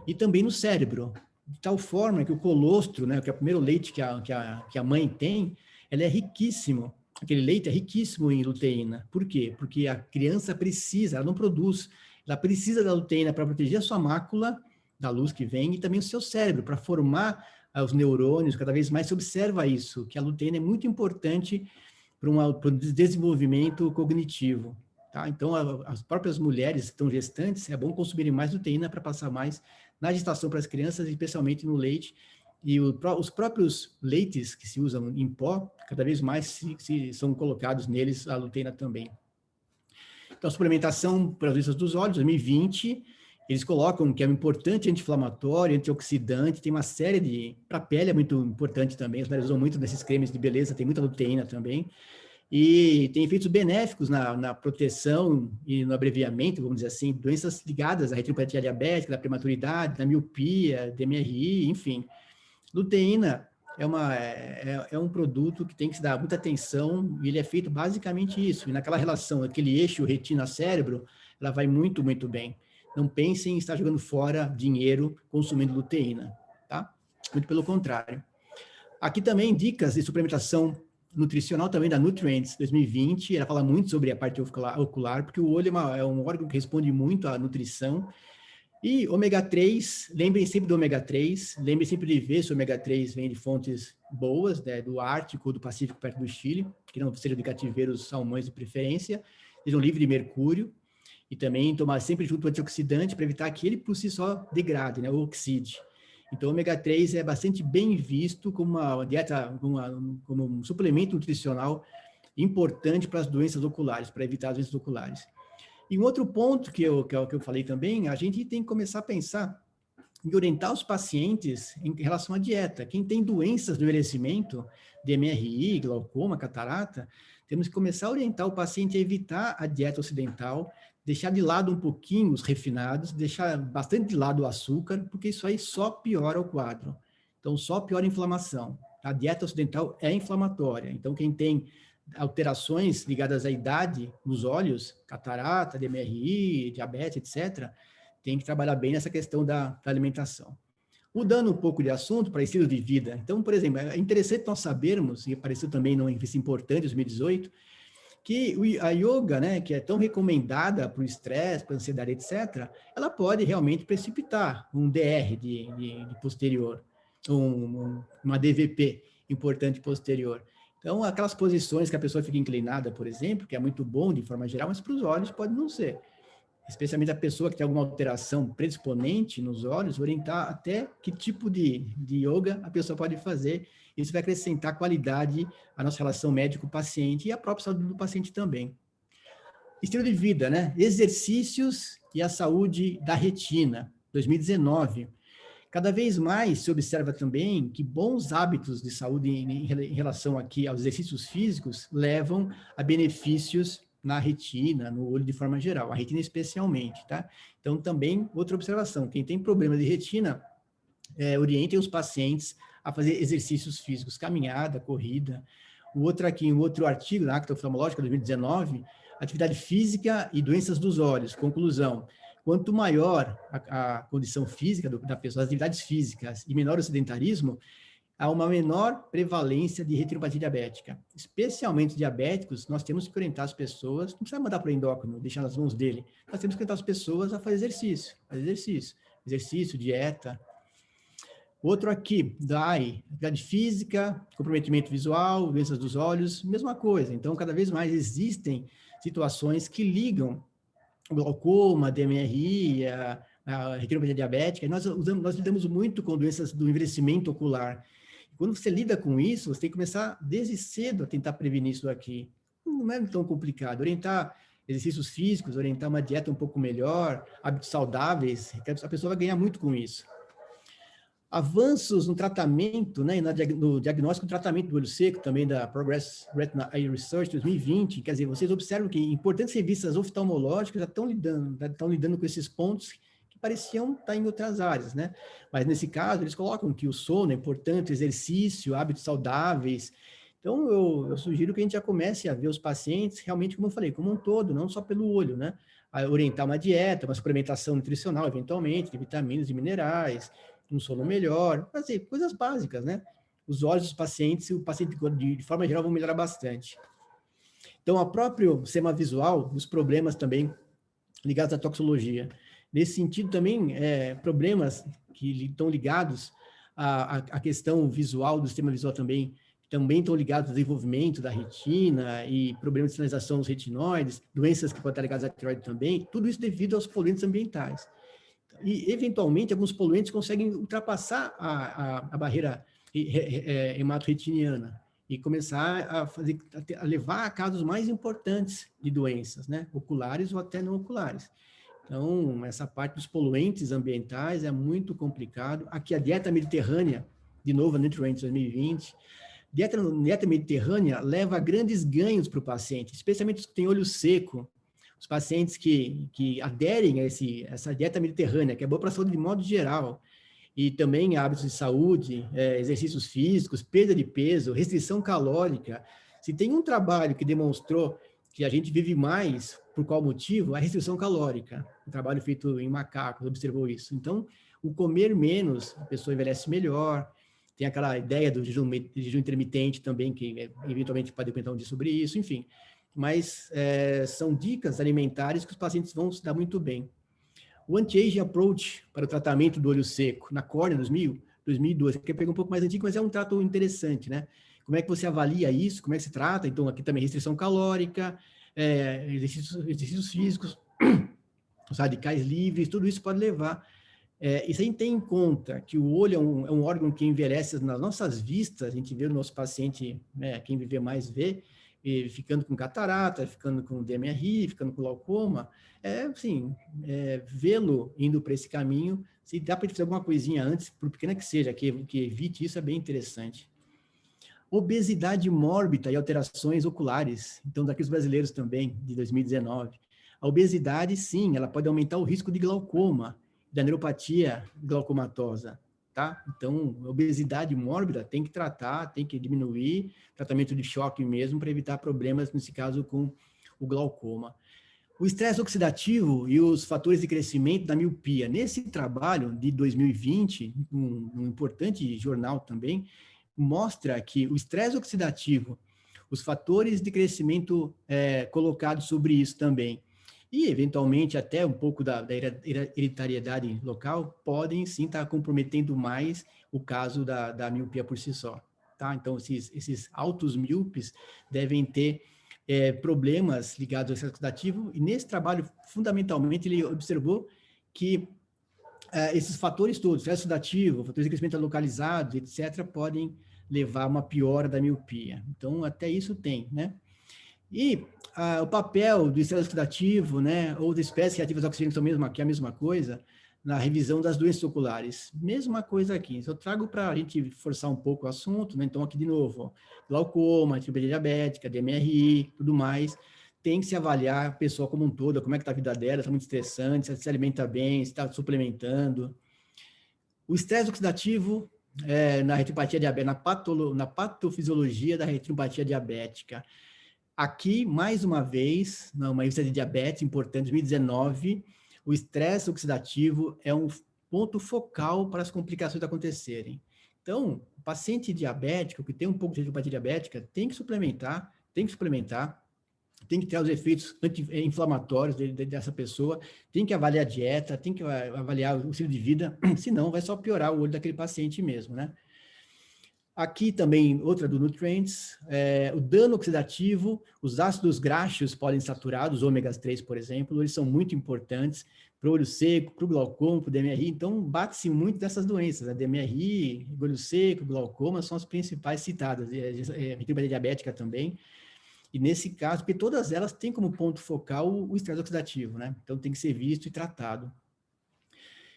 e também no cérebro, de tal forma que o colostro, né, que é o primeiro leite que a mãe tem, ele é riquíssimo, aquele leite é riquíssimo em luteína. Por quê? Porque a criança precisa, ela não produz, ela precisa da luteína para proteger a sua mácula da luz que vem e também o seu cérebro, para formar os neurônios. Cada vez mais se observa isso, que a luteína é muito importante para o desenvolvimento cognitivo. Tá? Então, as próprias mulheres que estão gestantes, é bom consumirem mais luteína para passar mais na gestação para as crianças, especialmente no leite. E os próprios leites que se usam em pó, cada vez mais são colocados neles a luteína também. Então, a suplementação para as doenças dos olhos, 2020, eles colocam que é um importante anti-inflamatório, antioxidante, tem uma série de... Para a pele é muito importante também, os mulheres usam muito nesses cremes de beleza, tem muita luteína também. E tem efeitos benéficos na proteção e no abreviamento, vamos dizer assim, doenças ligadas à retinopatia diabética, da prematuridade, da miopia, DMRI, enfim. Luteína é um produto que tem que se dar muita atenção, e ele é feito basicamente isso. E naquela relação, aquele eixo retina-cérebro, ela vai muito, muito bem. Não pensem em estar jogando fora dinheiro consumindo luteína, tá? Muito pelo contrário. Aqui também dicas de suplementação nutricional também da Nutrients 2020, ela fala muito sobre a parte ocular, porque o olho é um órgão que responde muito à nutrição. E ômega 3, lembrem sempre do ômega 3, lembrem sempre de ver se o ômega 3 vem de fontes boas, né, do Ártico ou do Pacífico perto do Chile, que não sejam de cativeiros, salmões de preferência, sejam livres de mercúrio, e também tomar sempre junto antioxidante para evitar que ele por si só degrade, né, ou oxide. Então, o ômega 3 é bastante bem visto como uma dieta, como um suplemento nutricional importante para as doenças oculares, para evitar as doenças oculares. E um outro ponto que eu falei também, a gente tem que começar a pensar em orientar os pacientes em relação à dieta. Quem tem doenças do envelhecimento, DMRI, glaucoma, catarata, temos que começar a orientar o paciente a evitar a dieta ocidental, deixar de lado um pouquinho os refinados, deixar bastante de lado o açúcar, porque isso aí só piora o quadro. Então, só piora a inflamação. A dieta ocidental é inflamatória. Então, quem tem alterações ligadas à idade nos olhos, catarata, DMRI, diabetes, etc., tem que trabalhar bem nessa questão da alimentação. Mudando um pouco de assunto para estilo de vida. Então, por exemplo, é interessante nós sabermos, e apareceu também numa revista importante, em 2018, que a yoga, né, que é tão recomendada para o estresse, para a ansiedade, etc., ela pode realmente precipitar um DR de posterior, uma DVP importante posterior. Então, aquelas posições que a pessoa fica inclinada, por exemplo, que é muito bom de forma geral, mas para os olhos pode não ser. Especialmente a pessoa que tem alguma alteração predisponente nos olhos, orientar até que tipo de yoga a pessoa pode fazer. Isso vai acrescentar qualidade à nossa relação médico-paciente e à própria saúde do paciente também. Estilo de vida, né? Exercícios e a saúde da retina, 2019. Cada vez mais se observa também que bons hábitos de saúde em relação aqui aos exercícios físicos levam a benefícios na retina, no olho de forma geral, a retina especialmente, tá? Então, também, outra observação, quem tem problema de retina, orientem os pacientes a fazer exercícios físicos, caminhada, corrida. O outro aqui, um outro artigo na Acta Oftalmológica 2019, atividade física e doenças dos olhos. Conclusão: quanto maior a condição física da pessoa, as atividades físicas, e menor o sedentarismo, há uma menor prevalência de retinopatia diabética. Especialmente diabéticos, nós temos que orientar as pessoas, não precisa mandar para o endócrino, deixar nas mãos dele, nós temos que orientar as pessoas a fazer exercício, dieta. Outro aqui, DAI, atividade física, comprometimento visual, doenças dos olhos, mesma coisa. Então, cada vez mais existem situações que ligam o glaucoma, DMRI, a retinopatia diabética, e nós lidamos muito com doenças do envelhecimento ocular. Quando você lida com isso, você tem que começar desde cedo a tentar prevenir isso aqui. Não é tão complicado. Orientar exercícios físicos, orientar uma dieta um pouco melhor, hábitos saudáveis, a pessoa vai ganhar muito com isso. Avanços no tratamento, né, no diagnóstico e tratamento do olho seco, também da Progress Retina Eye Research 2020, quer dizer, vocês observam que importantes revistas oftalmológicas já estão lidando com esses pontos que pareciam estar em outras áreas, né? Mas nesse caso, eles colocam que o sono é importante, exercício, hábitos saudáveis. Então, eu sugiro que a gente já comece a ver os pacientes realmente, como eu falei, como um todo, não só pelo olho, né? A orientar uma dieta, uma suplementação nutricional, eventualmente, de vitaminas e minerais, um sono melhor, fazer coisas básicas, né? Os olhos dos pacientes, o paciente, de forma geral, vão melhorar bastante. Então, o próprio sistema visual, os problemas também ligados à toxicologia. Nesse sentido, também, problemas que estão ligados à questão visual, do sistema visual também estão ligados ao desenvolvimento da retina e problemas de sinalização dos retinoides, doenças que podem estar ligadas à tireoide também, tudo isso devido aos poluentes ambientais. E, eventualmente, alguns poluentes conseguem ultrapassar a barreira hematorretiniana e começar a levar a casos mais importantes de doenças, né? Oculares ou até não oculares. Então, essa parte dos poluentes ambientais é muito complicado. Aqui, a dieta mediterrânea, de novo, a Nutrients 2020, dieta mediterrânea leva a grandes ganhos para o paciente, especialmente os que têm olho seco, os pacientes que aderem a essa dieta mediterrânea, que é boa para a saúde de modo geral, e também hábitos de saúde, exercícios físicos, perda de peso, restrição calórica. Se tem um trabalho que demonstrou que a gente vive mais, por qual motivo? A restrição calórica. Um trabalho feito em macacos observou isso. Então, o comer menos, a pessoa envelhece melhor. Tem aquela ideia do jejum intermitente também, que eventualmente pode comentar um dia sobre isso, enfim. Mas são dicas alimentares que os pacientes vão se dar muito bem. O Anti-Aging Approach para o tratamento do olho seco, na Córnea, 2002, que pega um pouco mais antigo, mas é um trato interessante, né? Como é que você avalia isso? Como é que se trata? Então, aqui também restrição calórica, exercícios físicos, os radicais livres, tudo isso pode levar. Isso aí tem em conta que o olho é um órgão que envelhece nas nossas vistas, a gente vê o nosso paciente, né, quem viver mais vê, ficando com catarata, ficando com DMRI, ficando com glaucoma, vê-lo indo para esse caminho, se dá para fazer alguma coisinha antes, por pequena que seja, que evite isso, é bem interessante. Obesidade mórbida e alterações oculares, então daqui os brasileiros também, de 2019. A obesidade, sim, ela pode aumentar o risco de glaucoma, da neuropatia glaucomatosa, tá? Então, obesidade mórbida tem que tratar, tem que diminuir, tratamento de choque mesmo, para evitar problemas, nesse caso, com o glaucoma. O estresse oxidativo e os fatores de crescimento da miopia. Nesse trabalho de 2020, um importante jornal também, mostra que o estresse oxidativo, os fatores de crescimento colocados sobre isso também, e, eventualmente, até um pouco da hereditariedade local, podem, sim, estar comprometendo mais o caso da miopia por si só. Tá? Então, esses altos míopes devem ter problemas ligados ao estresse oxidativo, e nesse trabalho, fundamentalmente, ele observou que esses fatores todos, estresse oxidativo, fatores de crescimento localizados, etc., podem levar a uma piora da miopia. Então, até isso tem, né? E o papel do estresse oxidativo, né, ou das espécies reativas oxigênio, que é a mesma coisa, na revisão das doenças oculares. Mesma coisa aqui. Eu trago para a gente forçar um pouco o assunto, né? Então, aqui de novo, ó, glaucoma, retinopatia diabética, DMRI, tudo mais. Tem que se avaliar a pessoa como um todo, como é que está a vida dela, está muito estressante, se ela se alimenta bem, se está suplementando. O estresse oxidativo na retinopatia diabética, na patofisiologia da retinopatia diabética. Aqui, mais uma vez, numa revista de diabetes importante, 2019, o estresse oxidativo é um ponto focal para as complicações acontecerem. Então, o paciente diabético, que tem um pouco de retinopatia diabética, tem que suplementar, tem que ter os efeitos anti-inflamatórios dessa pessoa, tem que avaliar a dieta, tem que avaliar o estilo de vida, senão vai só piorar o olho daquele paciente mesmo, né? Aqui também, outra do Nutrients, o dano oxidativo, os ácidos graxos poliinsaturados, ômegas 3, por exemplo, eles são muito importantes para o olho seco, para o glaucoma, para o DMRI, então bate-se muito dessas doenças, a DMRI, olho seco, glaucoma são as principais citadas, retinopatia diabética também, e nesse caso, porque todas elas têm como ponto focal o estresse oxidativo, né? Então tem que ser visto e tratado.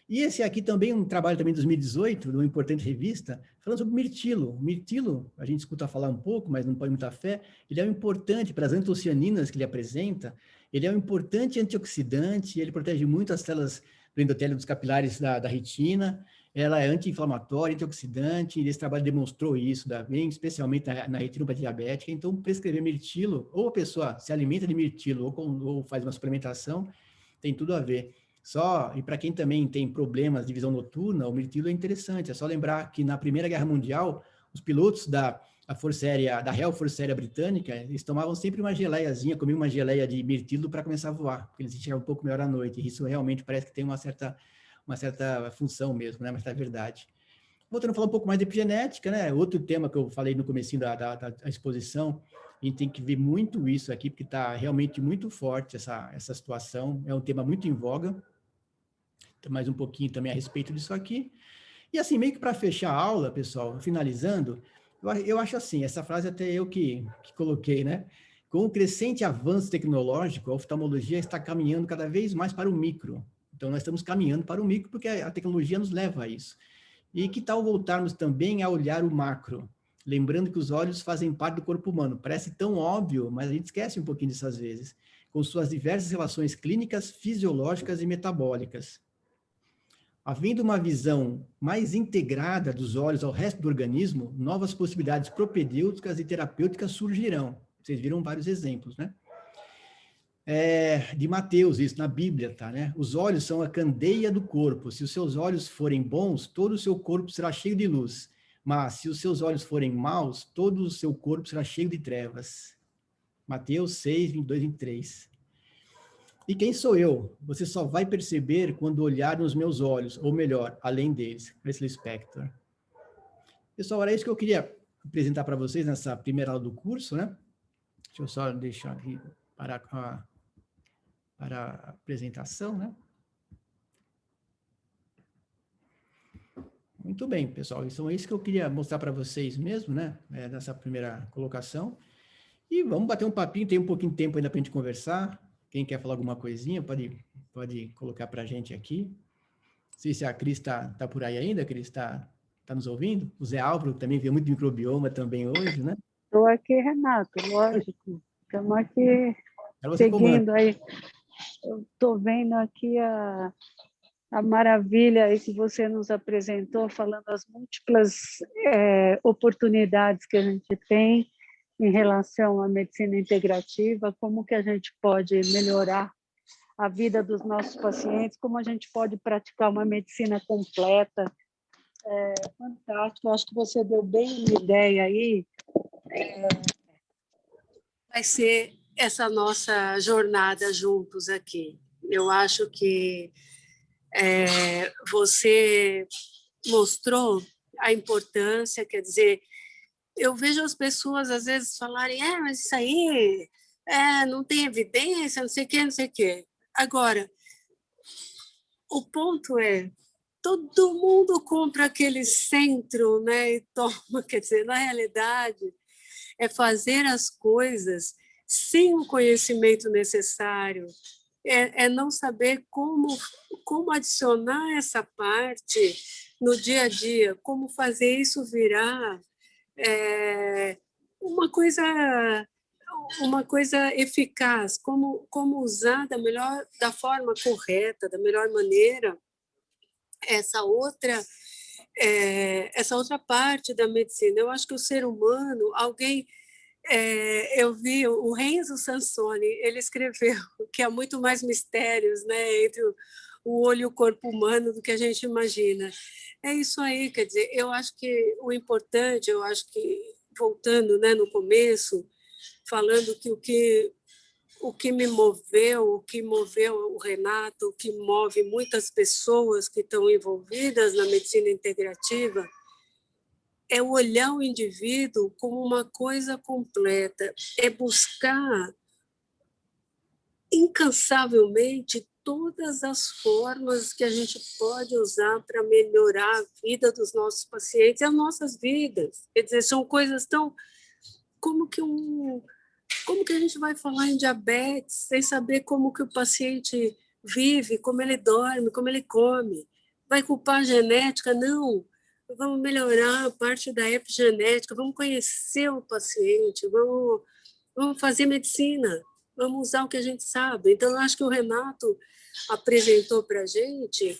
E esse aqui também, um trabalho também de 2018, de uma importante revista, falando sobre mirtilo. O mirtilo, a gente escuta falar um pouco, mas não põe muita fé, ele é importante para as antocianinas que ele apresenta, ele é um importante antioxidante, ele protege muito as células do endotélio dos capilares da retina, ela é anti-inflamatória, antioxidante, e esse trabalho demonstrou isso, bem, especialmente na retinopatia diabética. Então, prescrever mirtilo, ou a pessoa se alimenta de mirtilo, ou faz uma suplementação, tem tudo a ver. E para quem também tem problemas de visão noturna, o mirtilo é interessante. É só lembrar que na Primeira Guerra Mundial, os pilotos da Royal Force Aérea Britânica, eles tomavam sempre uma geleiazinha, comiam uma geleia de mirtilo para começar a voar, porque eles chegavam um pouco melhor à noite. E isso realmente parece que tem uma certa função mesmo, né? Mas é verdade. Voltando a falar um pouco mais de epigenética, né? Outro tema que eu falei no comecinho da exposição, a gente tem que ver muito isso aqui, porque está realmente muito forte essa situação. É um tema muito em voga. Mais um pouquinho também a respeito disso aqui. E assim, meio que para fechar a aula, pessoal, finalizando, eu acho assim, essa frase até eu que coloquei, né? Com o crescente avanço tecnológico, a oftalmologia está caminhando cada vez mais para o micro. Então, nós estamos caminhando para o micro porque a tecnologia nos leva a isso. E que tal voltarmos também a olhar o macro? Lembrando que os olhos fazem parte do corpo humano. Parece tão óbvio, mas a gente esquece um pouquinho disso às vezes. Com suas diversas relações clínicas, fisiológicas e metabólicas. Havendo uma visão mais integrada dos olhos ao resto do organismo, novas possibilidades propedêuticas e terapêuticas surgirão. Vocês viram vários exemplos, né? De Mateus, isso na Bíblia, tá, né? Os olhos são a candeia do corpo. Se os seus olhos forem bons, todo o seu corpo será cheio de luz. Mas se os seus olhos forem maus, todo o seu corpo será cheio de trevas. Mateus 6, 22 e 23. E quem sou eu? Você só vai perceber quando olhar nos meus olhos, ou melhor, além deles. Wesley Spector. Pessoal, era isso que eu queria apresentar para vocês nessa primeira aula do curso, né? Deixa eu só deixar aqui para a apresentação, né? Muito bem, pessoal. Então, é isso que eu queria mostrar para vocês mesmo, né? Nessa primeira colocação. E vamos bater um papinho, tem um pouquinho de tempo ainda para a gente conversar. Quem quer falar alguma coisinha, pode colocar para a gente aqui. Não sei se a Cris está por aí ainda. Cris, está nos ouvindo? O Zé Álvaro também veio muito microbioma também hoje, né? Estou aqui, Renato, lógico. Estamos aqui seguindo aí. Eu estou vendo aqui a maravilha aí que você nos apresentou, falando as múltiplas oportunidades que a gente tem em relação à medicina integrativa, como que a gente pode melhorar a vida dos nossos pacientes, como a gente pode praticar uma medicina completa. Fantástico, acho que você deu bem uma ideia aí. Vai ser essa nossa jornada juntos aqui. Eu acho que você mostrou a importância, quer dizer, eu vejo as pessoas às vezes falarem, mas isso aí não tem evidência, não sei o quê, não sei o quê. Agora, o ponto é, todo mundo compra aquele centro, né, e toma, quer dizer, na realidade, é fazer as coisas sem o conhecimento necessário, é não saber como adicionar essa parte no dia a dia, como fazer isso virar uma coisa eficaz, como usar da forma correta, da melhor maneira essa outra parte da medicina. Eu acho que o ser humano, eu vi o Renzo Sansoni, ele escreveu que há muito mais mistérios, né, entre o olho e o corpo humano do que a gente imagina. É isso aí, quer dizer, eu acho que o importante, voltando, né, no começo, falando que o que me moveu, o que moveu o Renato, o que move muitas pessoas que estão envolvidas na medicina integrativa, é olhar o indivíduo como uma coisa completa, é buscar incansavelmente todas as formas que a gente pode usar para melhorar a vida dos nossos pacientes e as nossas vidas. Quer dizer, são coisas tão... Como que a gente vai falar em diabetes sem saber como que o paciente vive, como ele dorme, como ele come? Vai culpar a genética? Não. Vamos melhorar a parte da epigenética, vamos conhecer o paciente, vamos fazer medicina, vamos usar o que a gente sabe. Então, eu acho que o Renato apresentou para a gente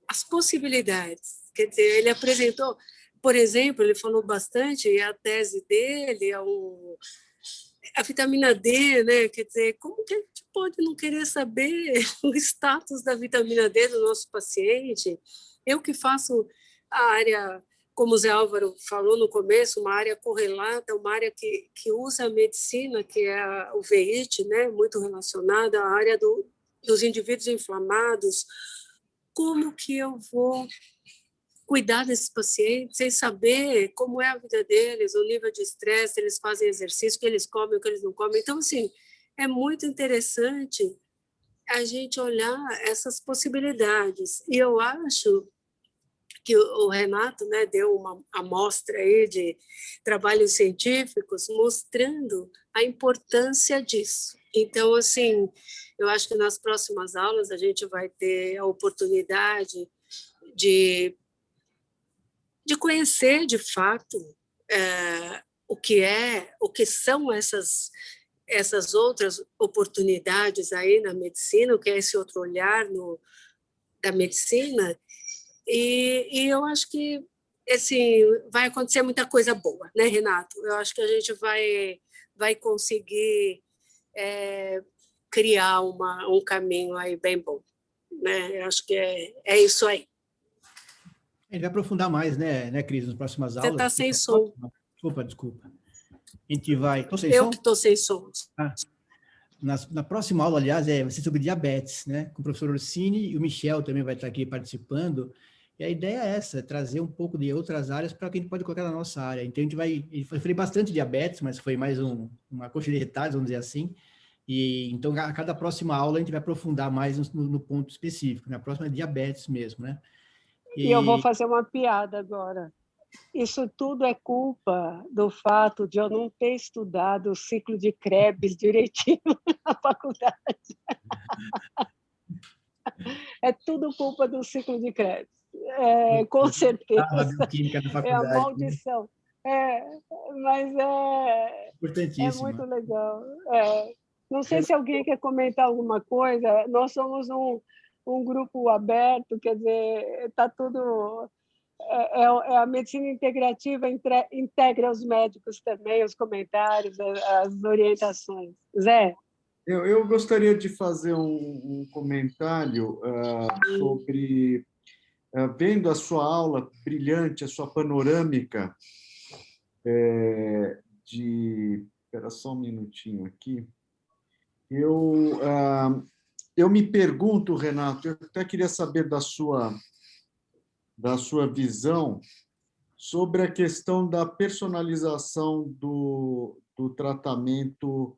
as possibilidades. Quer dizer, ele apresentou, por exemplo, ele falou bastante, e a tese dele é a vitamina D, né? Quer dizer, como que a gente pode não querer saber o status da vitamina D do nosso paciente? Eu que faço a área, como o Zé Álvaro falou no começo, uma área correlata, uma área que usa a medicina, que é o VIT, né? Muito relacionada à área dos indivíduos inflamados. Como que eu vou cuidar desses pacientes sem saber como é a vida deles, o nível de estresse, eles fazem exercício, o que eles comem, o que eles não comem? Então, assim, é muito interessante a gente olhar essas possibilidades. E eu acho que o Renato, né, deu uma amostra aí de trabalhos científicos mostrando a importância disso. Então, assim, eu acho que nas próximas aulas a gente vai ter a oportunidade de conhecer de fato o que são essas outras oportunidades aí na medicina, o que é esse outro olhar da medicina, e eu acho que assim, vai acontecer muita coisa boa, né, Renato? Eu acho que a gente vai conseguir criar um caminho aí bem bom, né? Eu acho que é isso aí. A gente vai aprofundar mais, né, Cris, nas próximas aulas. Você está sem som. Desculpa. A gente vai... Estou sem som? som? Eu que estou sem som. Na próxima aula, aliás, vai ser sobre diabetes, né? Com o professor Orsini, e o Michel também vai estar aqui participando. E a ideia é essa, trazer um pouco de outras áreas para que a gente pode colocar na nossa área. Então, a gente vai... Eu falei bastante de diabetes, mas foi mais uma coxa de retalhos, vamos dizer assim. E então, a cada próxima aula, a gente vai aprofundar mais no ponto específico. Na próxima é diabetes mesmo, né? E eu vou fazer uma piada agora. Isso tudo é culpa do fato de eu não ter estudado o ciclo de Krebs direitinho na faculdade. É tudo culpa do ciclo de Krebs. Com certeza. É a maldição. Mas é muito legal. Não sei se alguém quer comentar alguma coisa. Nós somos um grupo aberto, quer dizer, está tudo... a medicina integrativa integra os médicos também, os comentários, as orientações. Zé? Eu gostaria de fazer um comentário sobre, vendo a sua aula brilhante, a sua panorâmica Espera só um minutinho aqui. Eu me pergunto, Renato, eu até queria saber da sua visão sobre a questão da personalização do tratamento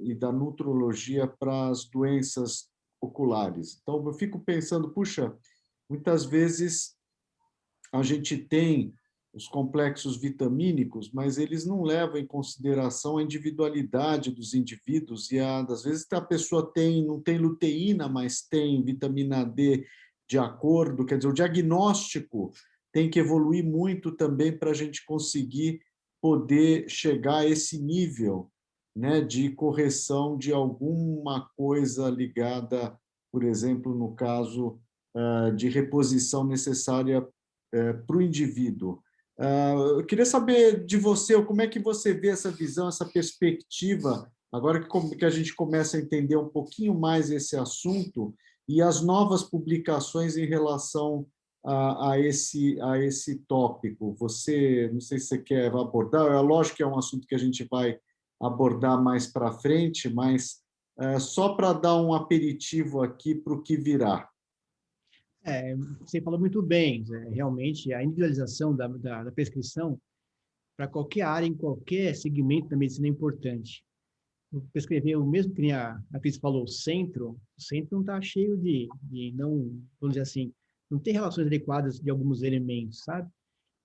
e da nutrologia para as doenças oculares. Então, eu fico pensando, puxa, muitas vezes a gente tem os complexos vitamínicos, mas eles não levam em consideração a individualidade dos indivíduos e, às vezes, a pessoa não tem luteína, mas tem vitamina D de acordo, quer dizer, o diagnóstico tem que evoluir muito também para a gente conseguir poder chegar a esse nível, né, de correção de alguma coisa ligada, por exemplo, no caso de reposição necessária para o indivíduo. Eu queria saber de você, como é que você vê essa visão, essa perspectiva, agora que a gente começa a entender um pouquinho mais esse assunto e as novas publicações em relação a esse tópico. Você, não sei se você quer abordar, é lógico que é um assunto que a gente vai abordar mais para frente, mas só para dar um aperitivo aqui para o que virá. Você falou muito bem, realmente a individualização da prescrição para qualquer área, em qualquer segmento da medicina é importante. Prescrever o mesmo que a Cris falou, o centro não está cheio de não, vamos dizer assim, não tem relações adequadas de alguns elementos, sabe?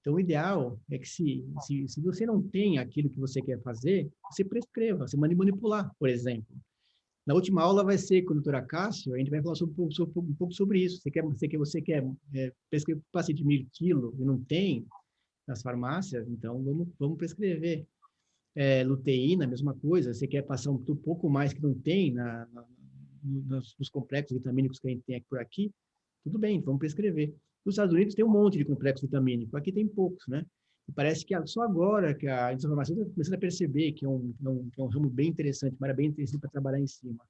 Então, o ideal é que se você não tem aquilo que você quer fazer, você prescreva, você manda manipular, por exemplo. Na última aula vai ser com a doutora Cássio, a gente vai falar um pouco sobre isso. Você quer prescrever para o paciente mirtilo e não tem nas farmácias, então vamos prescrever. Luteína, a mesma coisa, você quer passar um pouco mais que não tem nos complexos vitamínicos que a gente tem aqui por aqui, tudo bem, vamos prescrever. Nos Estados Unidos tem um monte de complexo vitamínico, aqui tem poucos, né? E parece que só agora que a indústria farmacêutica está começando a perceber que é um ramo bem interessante, uma área bem interessante para trabalhar em cima.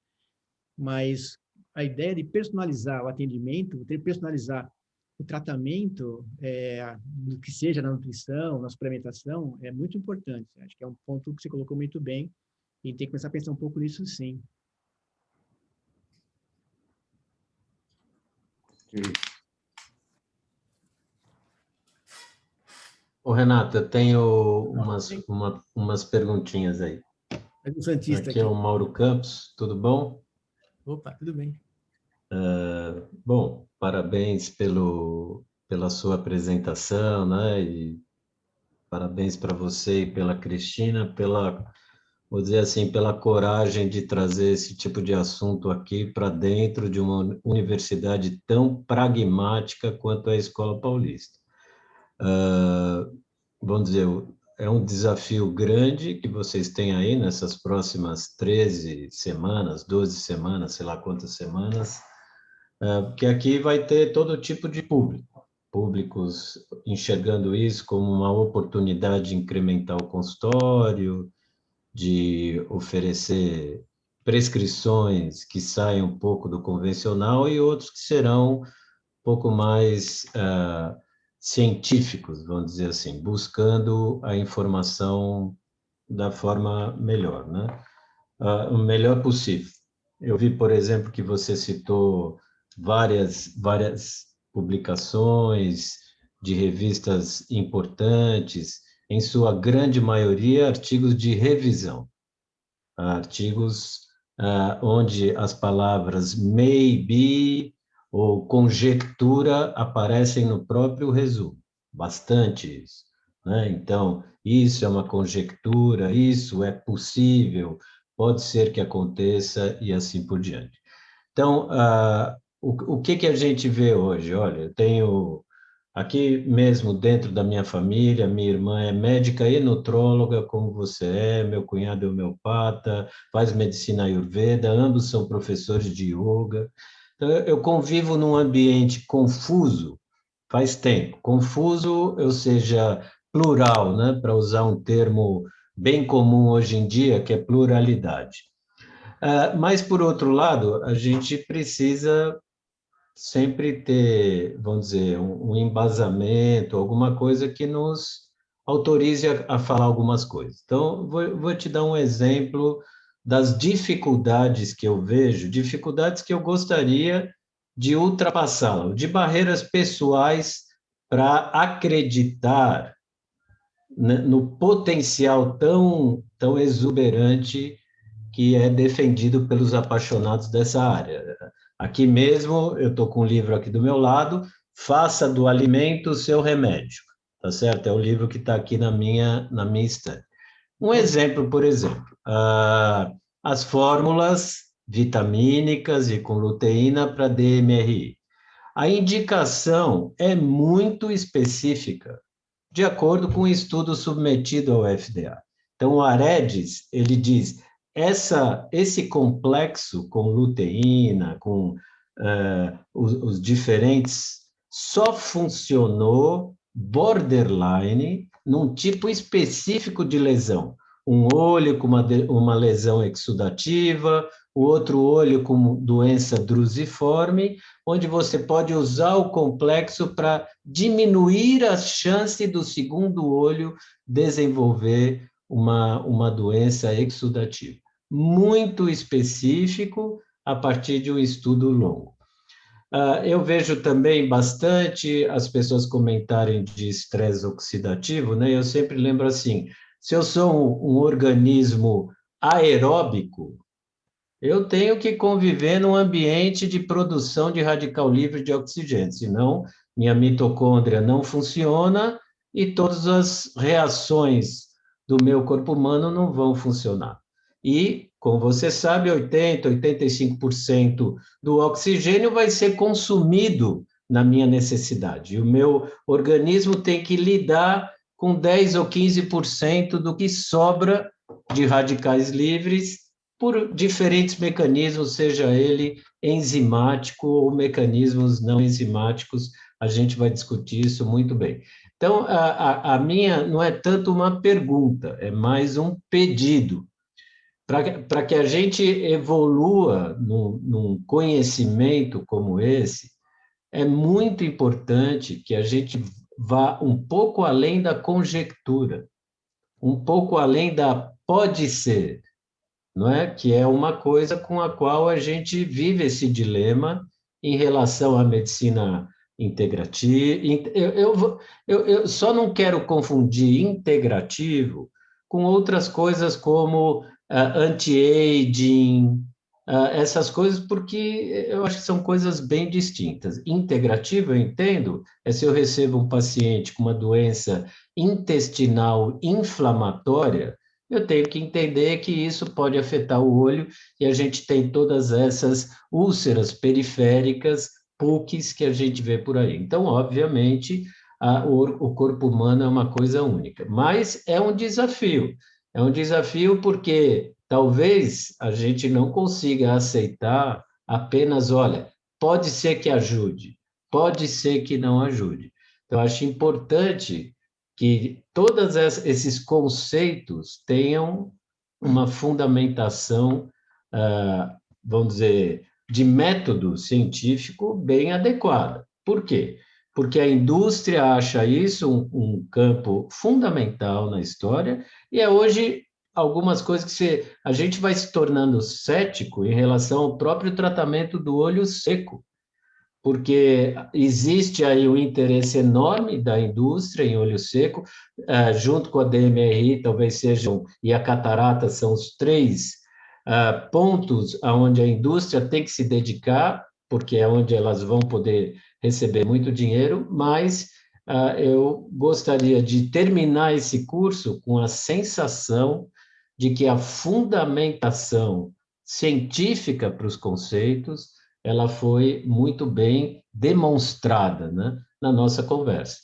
Mas a ideia de personalizar o atendimento, personalizar o tratamento, do que seja na nutrição, na suplementação, é muito importante. Acho que é um ponto que você colocou muito bem e tem que começar a pensar um pouco nisso, sim. Okay. Ô, Renato, eu tenho umas perguntinhas aí. Um santista aqui é o Mauro Campos, tudo bom? Opa, tudo bem. Bom, parabéns pela sua apresentação, né? E parabéns para você e pela Cristina, vou dizer assim, pela coragem de trazer esse tipo de assunto aqui para dentro de uma universidade tão pragmática quanto a Escola Paulista. Vamos dizer, é um desafio grande que vocês têm aí nessas próximas 13 semanas, 12 semanas, sei lá quantas semanas, porque aqui vai ter todo tipo de público, públicos enxergando isso como uma oportunidade de incrementar o consultório, de oferecer prescrições que saem um pouco do convencional e outros que serão um pouco mais científicos, vamos dizer assim, buscando a informação da forma melhor, né? O melhor possível. Eu vi, por exemplo, que você citou várias publicações de revistas importantes, em sua grande maioria artigos de revisão, artigos onde as palavras maybe ou conjectura aparecem no próprio resumo, bastante isso, né? Então, isso é uma conjectura, isso é possível, pode ser que aconteça e assim por diante. Então, o que a gente vê hoje? Olha, eu tenho aqui mesmo dentro da minha família, minha irmã é médica e nutróloga, como você é, meu cunhado é homeopata, faz medicina ayurveda, ambos são professores de yoga. Então, eu convivo num ambiente confuso faz tempo. Confuso, ou seja, plural, né? Para usar um termo bem comum hoje em dia, que é pluralidade. Mas, por outro lado, a gente precisa sempre ter, vamos dizer, um embasamento, alguma coisa que nos autorize a falar algumas coisas. Então, vou te dar um exemplo das dificuldades que eu vejo, dificuldades que eu gostaria de ultrapassá-las, de barreiras pessoais para acreditar no potencial tão exuberante que é defendido pelos apaixonados dessa área. Aqui mesmo, eu estou com um livro aqui do meu lado, Faça do Alimento o Seu Remédio, tá certo? É o livro que está aqui na minha estante. Um exemplo, por exemplo, as fórmulas vitamínicas e com luteína para DMRI. A indicação é muito específica, de acordo com o estudo submetido ao FDA. Então, o Aredes, ele diz, esse complexo com luteína, com os diferentes, só funcionou borderline num tipo específico de lesão. Um olho com uma lesão exudativa, o outro olho com doença drusiforme, onde você pode usar o complexo para diminuir a chance do segundo olho desenvolver uma doença exudativa. Muito específico a partir de um estudo longo. Eu vejo também bastante as pessoas comentarem de estresse oxidativo, né? Eu sempre lembro assim, se eu sou um organismo aeróbico, eu tenho que conviver num ambiente de produção de radical livre de oxigênio, senão minha mitocôndria não funciona e todas as reações do meu corpo humano não vão funcionar. E, como você sabe, 85% do oxigênio vai ser consumido na minha necessidade. E o meu organismo tem que lidar com 10 ou 15% do que sobra de radicais livres por diferentes mecanismos, seja ele enzimático ou mecanismos não enzimáticos, a gente vai discutir isso muito bem. Então, a minha não é tanto uma pergunta, é mais um pedido. Para que a gente evolua num conhecimento como esse, é muito importante que a gente vá um pouco além da conjectura, um pouco além da pode ser, não é? Que é uma coisa com a qual a gente vive esse dilema em relação à medicina integrativa. Eu só não quero confundir integrativo com outras coisas como anti-aging, essas coisas, porque eu acho que são coisas bem distintas. Integrativo, eu entendo, é se eu recebo um paciente com uma doença intestinal inflamatória, eu tenho que entender que isso pode afetar o olho e a gente tem todas essas úlceras periféricas, PUCs, que a gente vê por aí. Então, obviamente, o corpo humano é uma coisa única, mas é um desafio. É um desafio porque talvez a gente não consiga aceitar apenas, olha, pode ser que ajude, pode ser que não ajude. Então, acho importante que todos esses conceitos tenham uma fundamentação, vamos dizer, de método científico bem adequada. Por quê? Porque a indústria acha isso um campo fundamental na história, e é hoje algumas coisas que a gente vai se tornando cético em relação ao próprio tratamento do olho seco, porque existe aí um interesse enorme da indústria em olho seco, junto com a DMRI, talvez sejam, e a catarata são os três pontos onde a indústria tem que se dedicar, porque é onde elas vão poder receber muito dinheiro, mas eu gostaria de terminar esse curso com a sensação de que a fundamentação científica para os conceitos ela foi muito bem demonstrada, né, na nossa conversa.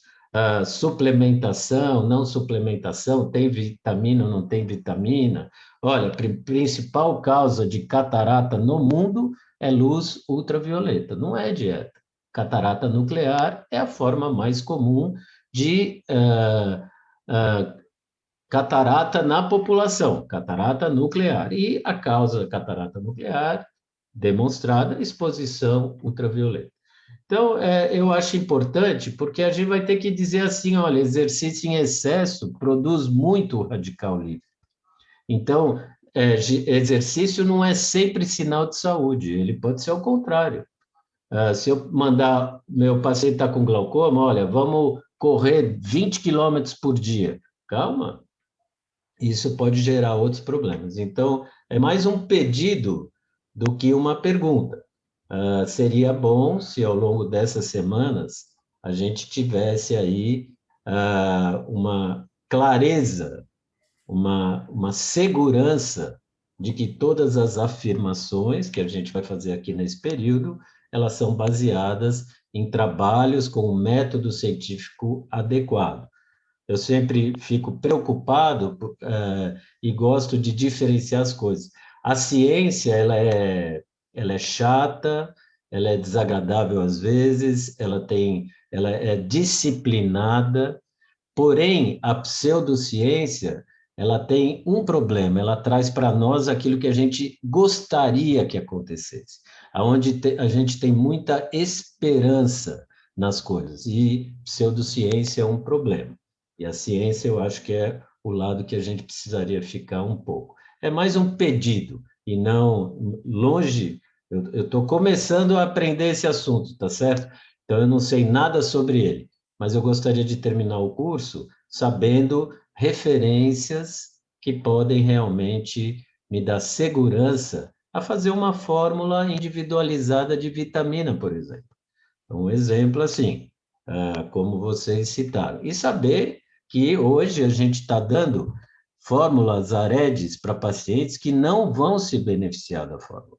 Suplementação, não suplementação, tem vitamina ou não tem vitamina? Olha, a principal causa de catarata no mundo é luz ultravioleta, não é dieta. Catarata nuclear é a forma mais comum de catarata na população, catarata nuclear. E a causa da catarata nuclear demonstrada, exposição ultravioleta. Então, eu acho importante, porque a gente vai ter que dizer assim, olha, exercício em excesso produz muito radical livre. Então, exercício não é sempre sinal de saúde, ele pode ser o contrário. Se eu mandar, meu paciente está com glaucoma, olha, vamos correr 20 quilômetros por dia. Calma, isso pode gerar outros problemas. Então, é mais um pedido do que uma pergunta. Seria bom se ao longo dessas semanas a gente tivesse aí uma clareza, uma segurança de que todas as afirmações que a gente vai fazer aqui nesse período, elas são baseadas em trabalhos com um método científico adequado. Eu sempre fico preocupado e gosto de diferenciar as coisas. A ciência, ela é chata, ela é desagradável às vezes, ela é disciplinada, porém, a pseudociência, ela tem um problema, ela traz para nós aquilo que a gente gostaria que acontecesse, aonde a gente tem muita esperança nas coisas, e pseudociência é um problema. E a ciência, eu acho que é o lado que a gente precisaria ficar um pouco. É mais um pedido, e não longe. Eu estou começando a aprender esse assunto, tá certo? Então, eu não sei nada sobre ele, mas eu gostaria de terminar o curso sabendo referências que podem realmente me dar segurança a fazer uma fórmula individualizada de vitamina, por exemplo. Um exemplo assim, como vocês citaram. E saber que hoje a gente está dando fórmulas AREDs para pacientes que não vão se beneficiar da fórmula.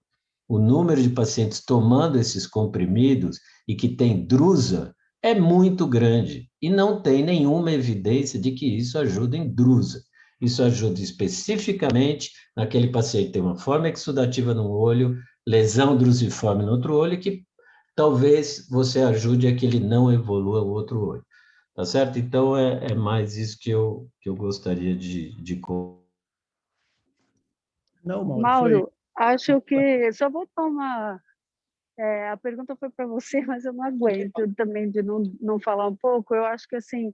O número de pacientes tomando esses comprimidos e que tem drusa é muito grande e não tem nenhuma evidência de que isso ajuda em drusa. Isso ajuda especificamente naquele paciente que tem uma forma exudativa no olho, lesão drusiforme no outro olho, que talvez você ajude a que ele não evolua o outro olho. Tá certo? Então, é mais isso que eu gostaria de... Não, Mauro, Mauro, acho que só vou tomar. A pergunta foi para você, mas eu não aguento também de não falar um pouco. Eu acho que assim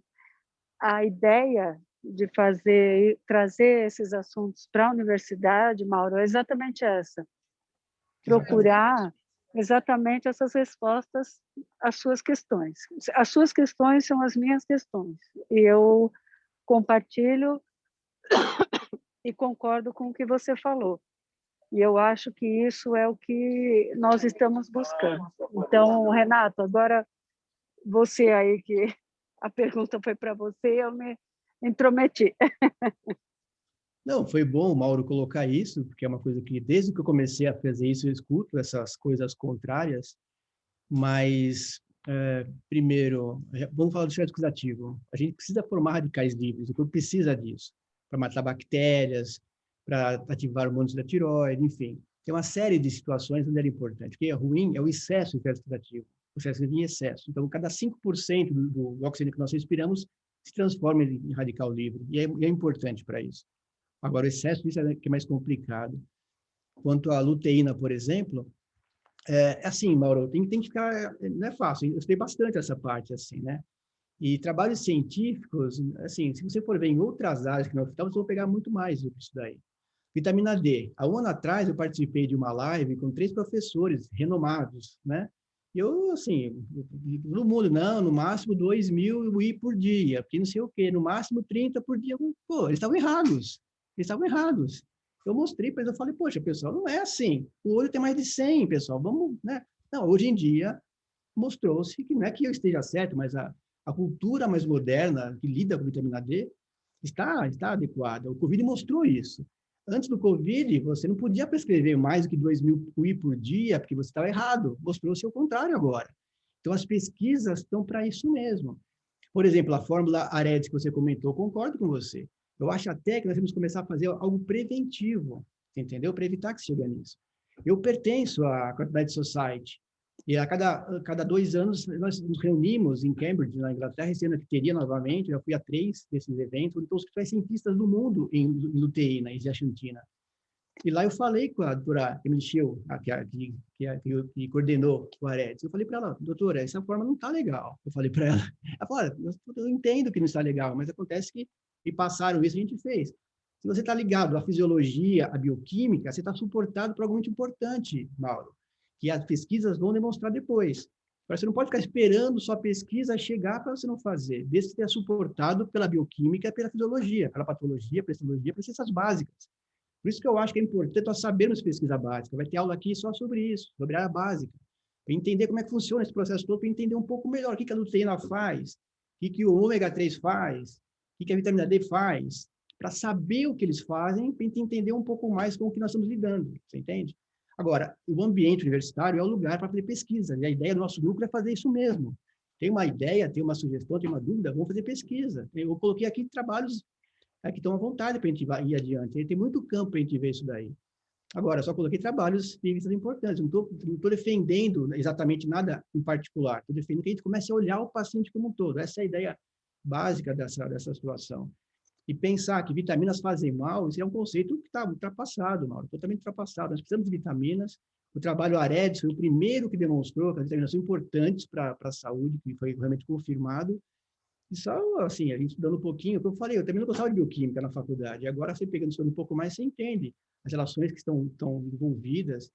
a ideia de trazer esses assuntos para a universidade, Mauro, é exatamente essa: procurar exatamente essas respostas às suas questões. As suas questões são as minhas questões, e eu compartilho e concordo com o que você falou. E eu acho que isso é o que nós estamos buscando. Então, Renato, agora você aí, que a pergunta foi para você, eu me intrometi. Não, foi bom o Mauro colocar isso, porque é uma coisa que, desde que eu comecei a fazer isso, eu escuto essas coisas contrárias, mas, primeiro, vamos falar do processo acusativo. A gente precisa formar radicais livres, o corpo precisa disso, para matar bactérias, para ativar hormônios da tireoide, enfim. tem uma série de situações onde era importante. O que é ruim é o excesso de oxidativo, o excesso em excesso. Então, cada 5% do oxigênio que nós respiramos se transforma em radical livre, e é importante para isso. Agora, o excesso disso é que é mais complicado. Quanto à luteína, por exemplo, assim, Mauro, tem que ficar, não é fácil, eu estudei bastante essa parte, assim, né? E trabalhos científicos, assim, se você for ver em outras áreas que no hospital, você vai pegar muito mais do que isso daí. Vitamina D. Há um ano atrás, eu participei de uma live com 3 professores renomados, né? E eu, assim, no mundo, não, no máximo 2.000 UI por dia, porque não sei o quê, no máximo 30 por dia. Pô, eles estavam errados. Eles estavam errados. Eu mostrei para eles, eu falei, poxa, pessoal, não é assim. O olho tem mais de 100, pessoal, vamos, né? Não, hoje em dia, mostrou-se que não é que eu esteja certo, mas a cultura mais moderna que lida com vitamina D está adequada. O Covid mostrou isso. Antes do Covid, você não podia prescrever mais do que 2.000 UI por dia, porque você estava errado. Mostrou-se o contrário agora. Então, as pesquisas estão para isso mesmo. Por exemplo, a fórmula AREDS que você comentou, concordo com você. Eu acho até que nós temos que começar a fazer algo preventivo, entendeu? Para evitar que se chegue nisso. Eu pertenço à Quantidade Society, e a cada 2 anos nós nos reunimos em Cambridge, na Inglaterra, esse ano que teria novamente, eu já fui a 3 desses eventos, onde estão os principais cientistas do mundo em luteína, em zeaxantina. E lá eu falei com a doutora Emily Schill, que coordenou o AREDS, eu falei para ela, doutora, essa forma não está legal. Eu falei para ela. Ela falou, eu entendo que não está legal, mas acontece que me passaram isso, a gente fez. Se você está ligado à fisiologia, à bioquímica, você está suportado por algo muito importante, Mauro, que as pesquisas vão demonstrar depois. Você não pode ficar esperando só a pesquisa chegar para você não fazer. Desde que tenha suportado pela bioquímica, pela fisiologia, pela patologia, pela histologia, pelas ciências básicas. Por isso que eu acho que é importante nós sabermos pesquisa básica. Vai ter aula aqui só sobre isso, sobre a área básica. Para entender como é que funciona esse processo todo, para entender um pouco melhor o que a luteína faz, o que o ômega 3 faz, o que a vitamina D faz, para saber o que eles fazem, para entender um pouco mais com o que nós estamos lidando. Você entende? Agora, o ambiente universitário é o lugar para fazer pesquisa, e a ideia do nosso grupo é fazer isso mesmo. Tem uma ideia, tem uma sugestão, tem uma dúvida, vamos fazer pesquisa. Eu coloquei aqui trabalhos que estão à vontade para a gente ir adiante. Tem muito campo para a gente ver isso daí. Agora, só coloquei trabalhos de vistas importantes, não estou defendendo exatamente nada em particular, estou defendendo que a gente comece a olhar o paciente como um todo. Essa é a ideia básica dessa situação. E pensar que vitaminas fazem mal, isso é um conceito que está ultrapassado, Mauro, totalmente ultrapassado. Nós precisamos de vitaminas. O trabalho AREDS foi o primeiro que demonstrou que as vitaminas são importantes para a saúde, que foi realmente confirmado. E só, assim, a gente estudando um pouquinho, como eu falei, eu também não gostava de bioquímica na faculdade. E agora, você pegando isso um pouco mais, você entende as relações que estão envolvidas.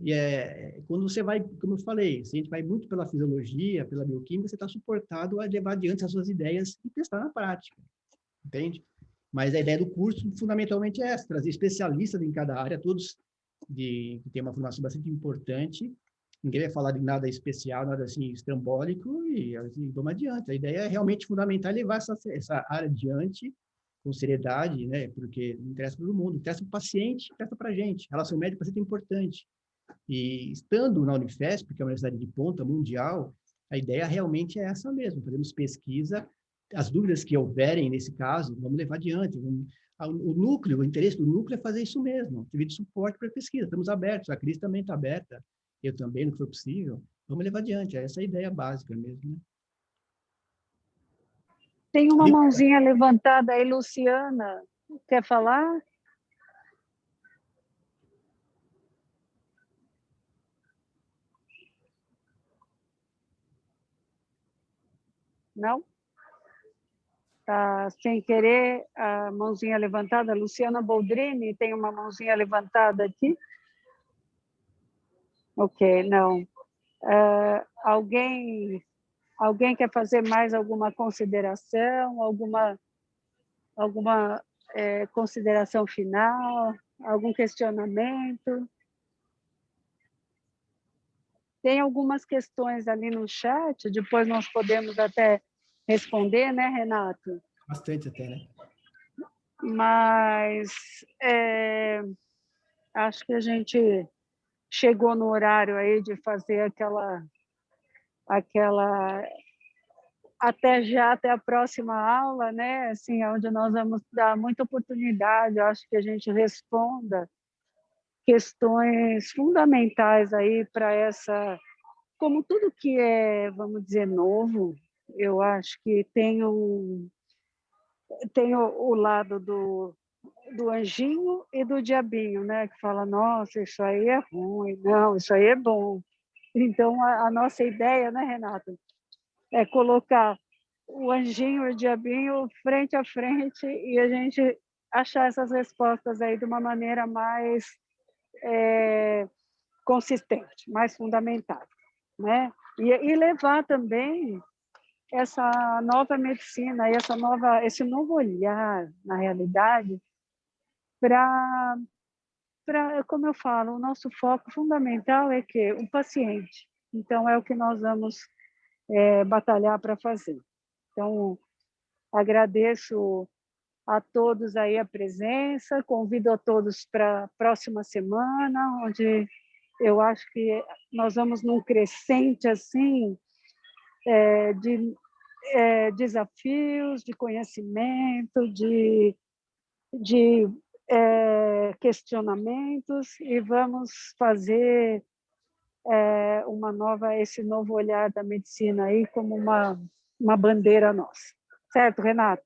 E quando você vai, como eu falei, se a gente vai muito pela fisiologia, pela bioquímica, você está suportado a levar adiante as suas ideias e testar na prática. Entende? Mas a ideia do curso, fundamentalmente, é essa, trazer especialistas em cada área, todos que têm uma formação bastante importante. Ninguém vai falar de nada especial, nada assim estrambólico, e assim, vamos adiante. A ideia é realmente fundamental levar essa área adiante com seriedade, né? Porque não interessa para todo mundo, interessa para o paciente, interessa para a gente. A relação médico-paciente é importante. E estando na Unifesp, que é uma universidade de ponta mundial, a ideia realmente é essa mesmo, fazemos pesquisa, as dúvidas que houverem nesse caso, vamos levar adiante. O núcleo, o interesse do núcleo é fazer isso mesmo, devido suporte para a pesquisa. Estamos abertos, a Cris também está aberta, eu também, no que for possível. Vamos levar adiante, essa é a ideia básica mesmo. Né? Tem uma mãozinha levantada aí, Luciana. Quer falar? Não? Tá sem querer a mãozinha levantada. Luciana Boldrini tem uma mãozinha levantada aqui. Ok, não. Alguém quer fazer mais alguma consideração? Alguma consideração final? Algum questionamento? Tem algumas questões ali no chat, depois nós podemos até responder, né, Renato? Bastante até, né? Mas acho que a gente chegou no horário aí de fazer aquela até a próxima aula, né? Assim, onde nós vamos dar muita oportunidade, eu acho que a gente responda questões fundamentais aí para essa, como tudo que é, vamos dizer, novo, eu acho que tem o lado do anjinho e do diabinho, né? Que fala, nossa, isso aí é ruim, não, isso aí é bom. Então, a nossa ideia, né, Renato, é colocar o anjinho e o diabinho frente a frente e a gente achar essas respostas aí de uma maneira mais consistente, mais fundamentada, né? E levar também essa nova medicina e esse novo olhar na realidade para, como eu falo, o nosso foco fundamental é que o paciente. Então, é o que nós vamos batalhar para fazer. Então, agradeço a todos aí a presença, convido a todos para a próxima semana, onde eu acho que nós vamos num crescente assim de desafios, de conhecimento, de questionamentos, e vamos fazer esse novo olhar da medicina aí como uma bandeira nossa. Certo, Renato?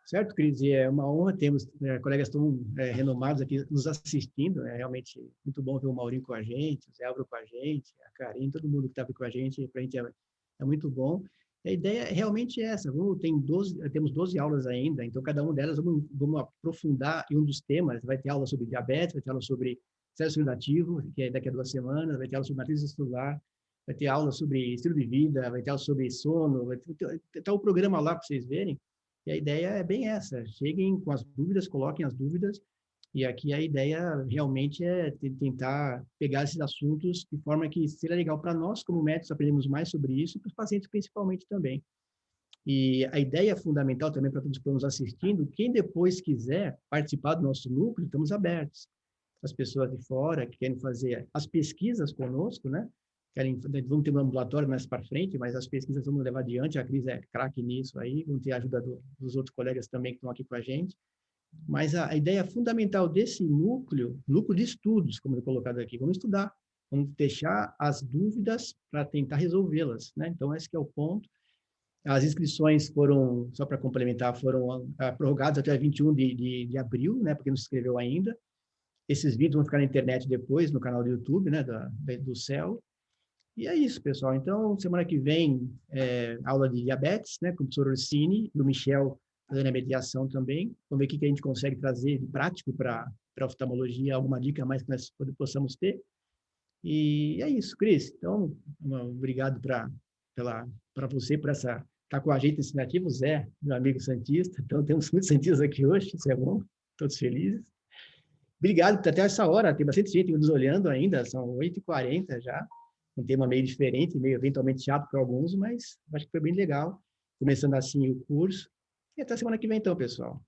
Certo, Cris, e é uma honra termos colegas tão renomados aqui nos assistindo. É realmente muito bom ver o Maurinho com a gente, o Zé Álvaro com a gente, a Karine, todo mundo que está aqui com a gente. Para a gente é muito bom. A ideia realmente é essa. Temos 12 aulas ainda, então cada uma delas vamos aprofundar em um dos temas. Vai ter aula sobre diabetes, vai ter aula sobre excesso oxidativo, que é daqui a 2 semanas, vai ter aula sobre matriz celular, vai ter aula sobre estilo de vida, vai ter aula sobre sono, vai ter o programa lá para vocês verem. E a ideia é bem essa: cheguem com as dúvidas, coloquem as dúvidas, e aqui a ideia realmente é tentar pegar esses assuntos de forma que seja legal para nós, como médicos, aprendemos mais sobre isso, e para os pacientes principalmente também. E a ideia fundamental também para todos que estão nos assistindo, quem depois quiser participar do nosso núcleo, estamos abertos. As pessoas de fora que querem fazer as pesquisas conosco, né? Vamos ter um ambulatório mais para frente, mas as pesquisas vamos levar adiante. A Cris é craque nisso aí, vamos ter a ajuda dos outros colegas também que estão aqui com a gente. Mas a ideia fundamental desse núcleo de estudos, como é colocado aqui, vamos estudar, vamos deixar as dúvidas para tentar resolvê-las, né? Então, esse que é o ponto. As inscrições foram, só para complementar, foram prorrogadas até 21 de abril, né? Porque não se inscreveu ainda. Esses vídeos vão ficar na internet depois, no canal do YouTube, né? Do CEL. E é isso, pessoal. Então, semana que vem, aula de diabetes, né, com o professor Orsini e o Michel fazendo a mediação também. Vamos ver o que a gente consegue trazer de prático para a oftalmologia, alguma dica mais que nós possamos ter. E é isso, Cris. Então, obrigado para você por estar com a gente nesse iniciativa. O Zé, meu amigo santista. Então, temos muitos santistas aqui hoje, isso é bom. Todos felizes. Obrigado até essa hora. Tem bastante gente nos olhando ainda, são 8h40 já. Um tema meio diferente, meio eventualmente chato para alguns, mas acho que foi bem legal. Começando assim o curso. E até semana que vem, então, pessoal.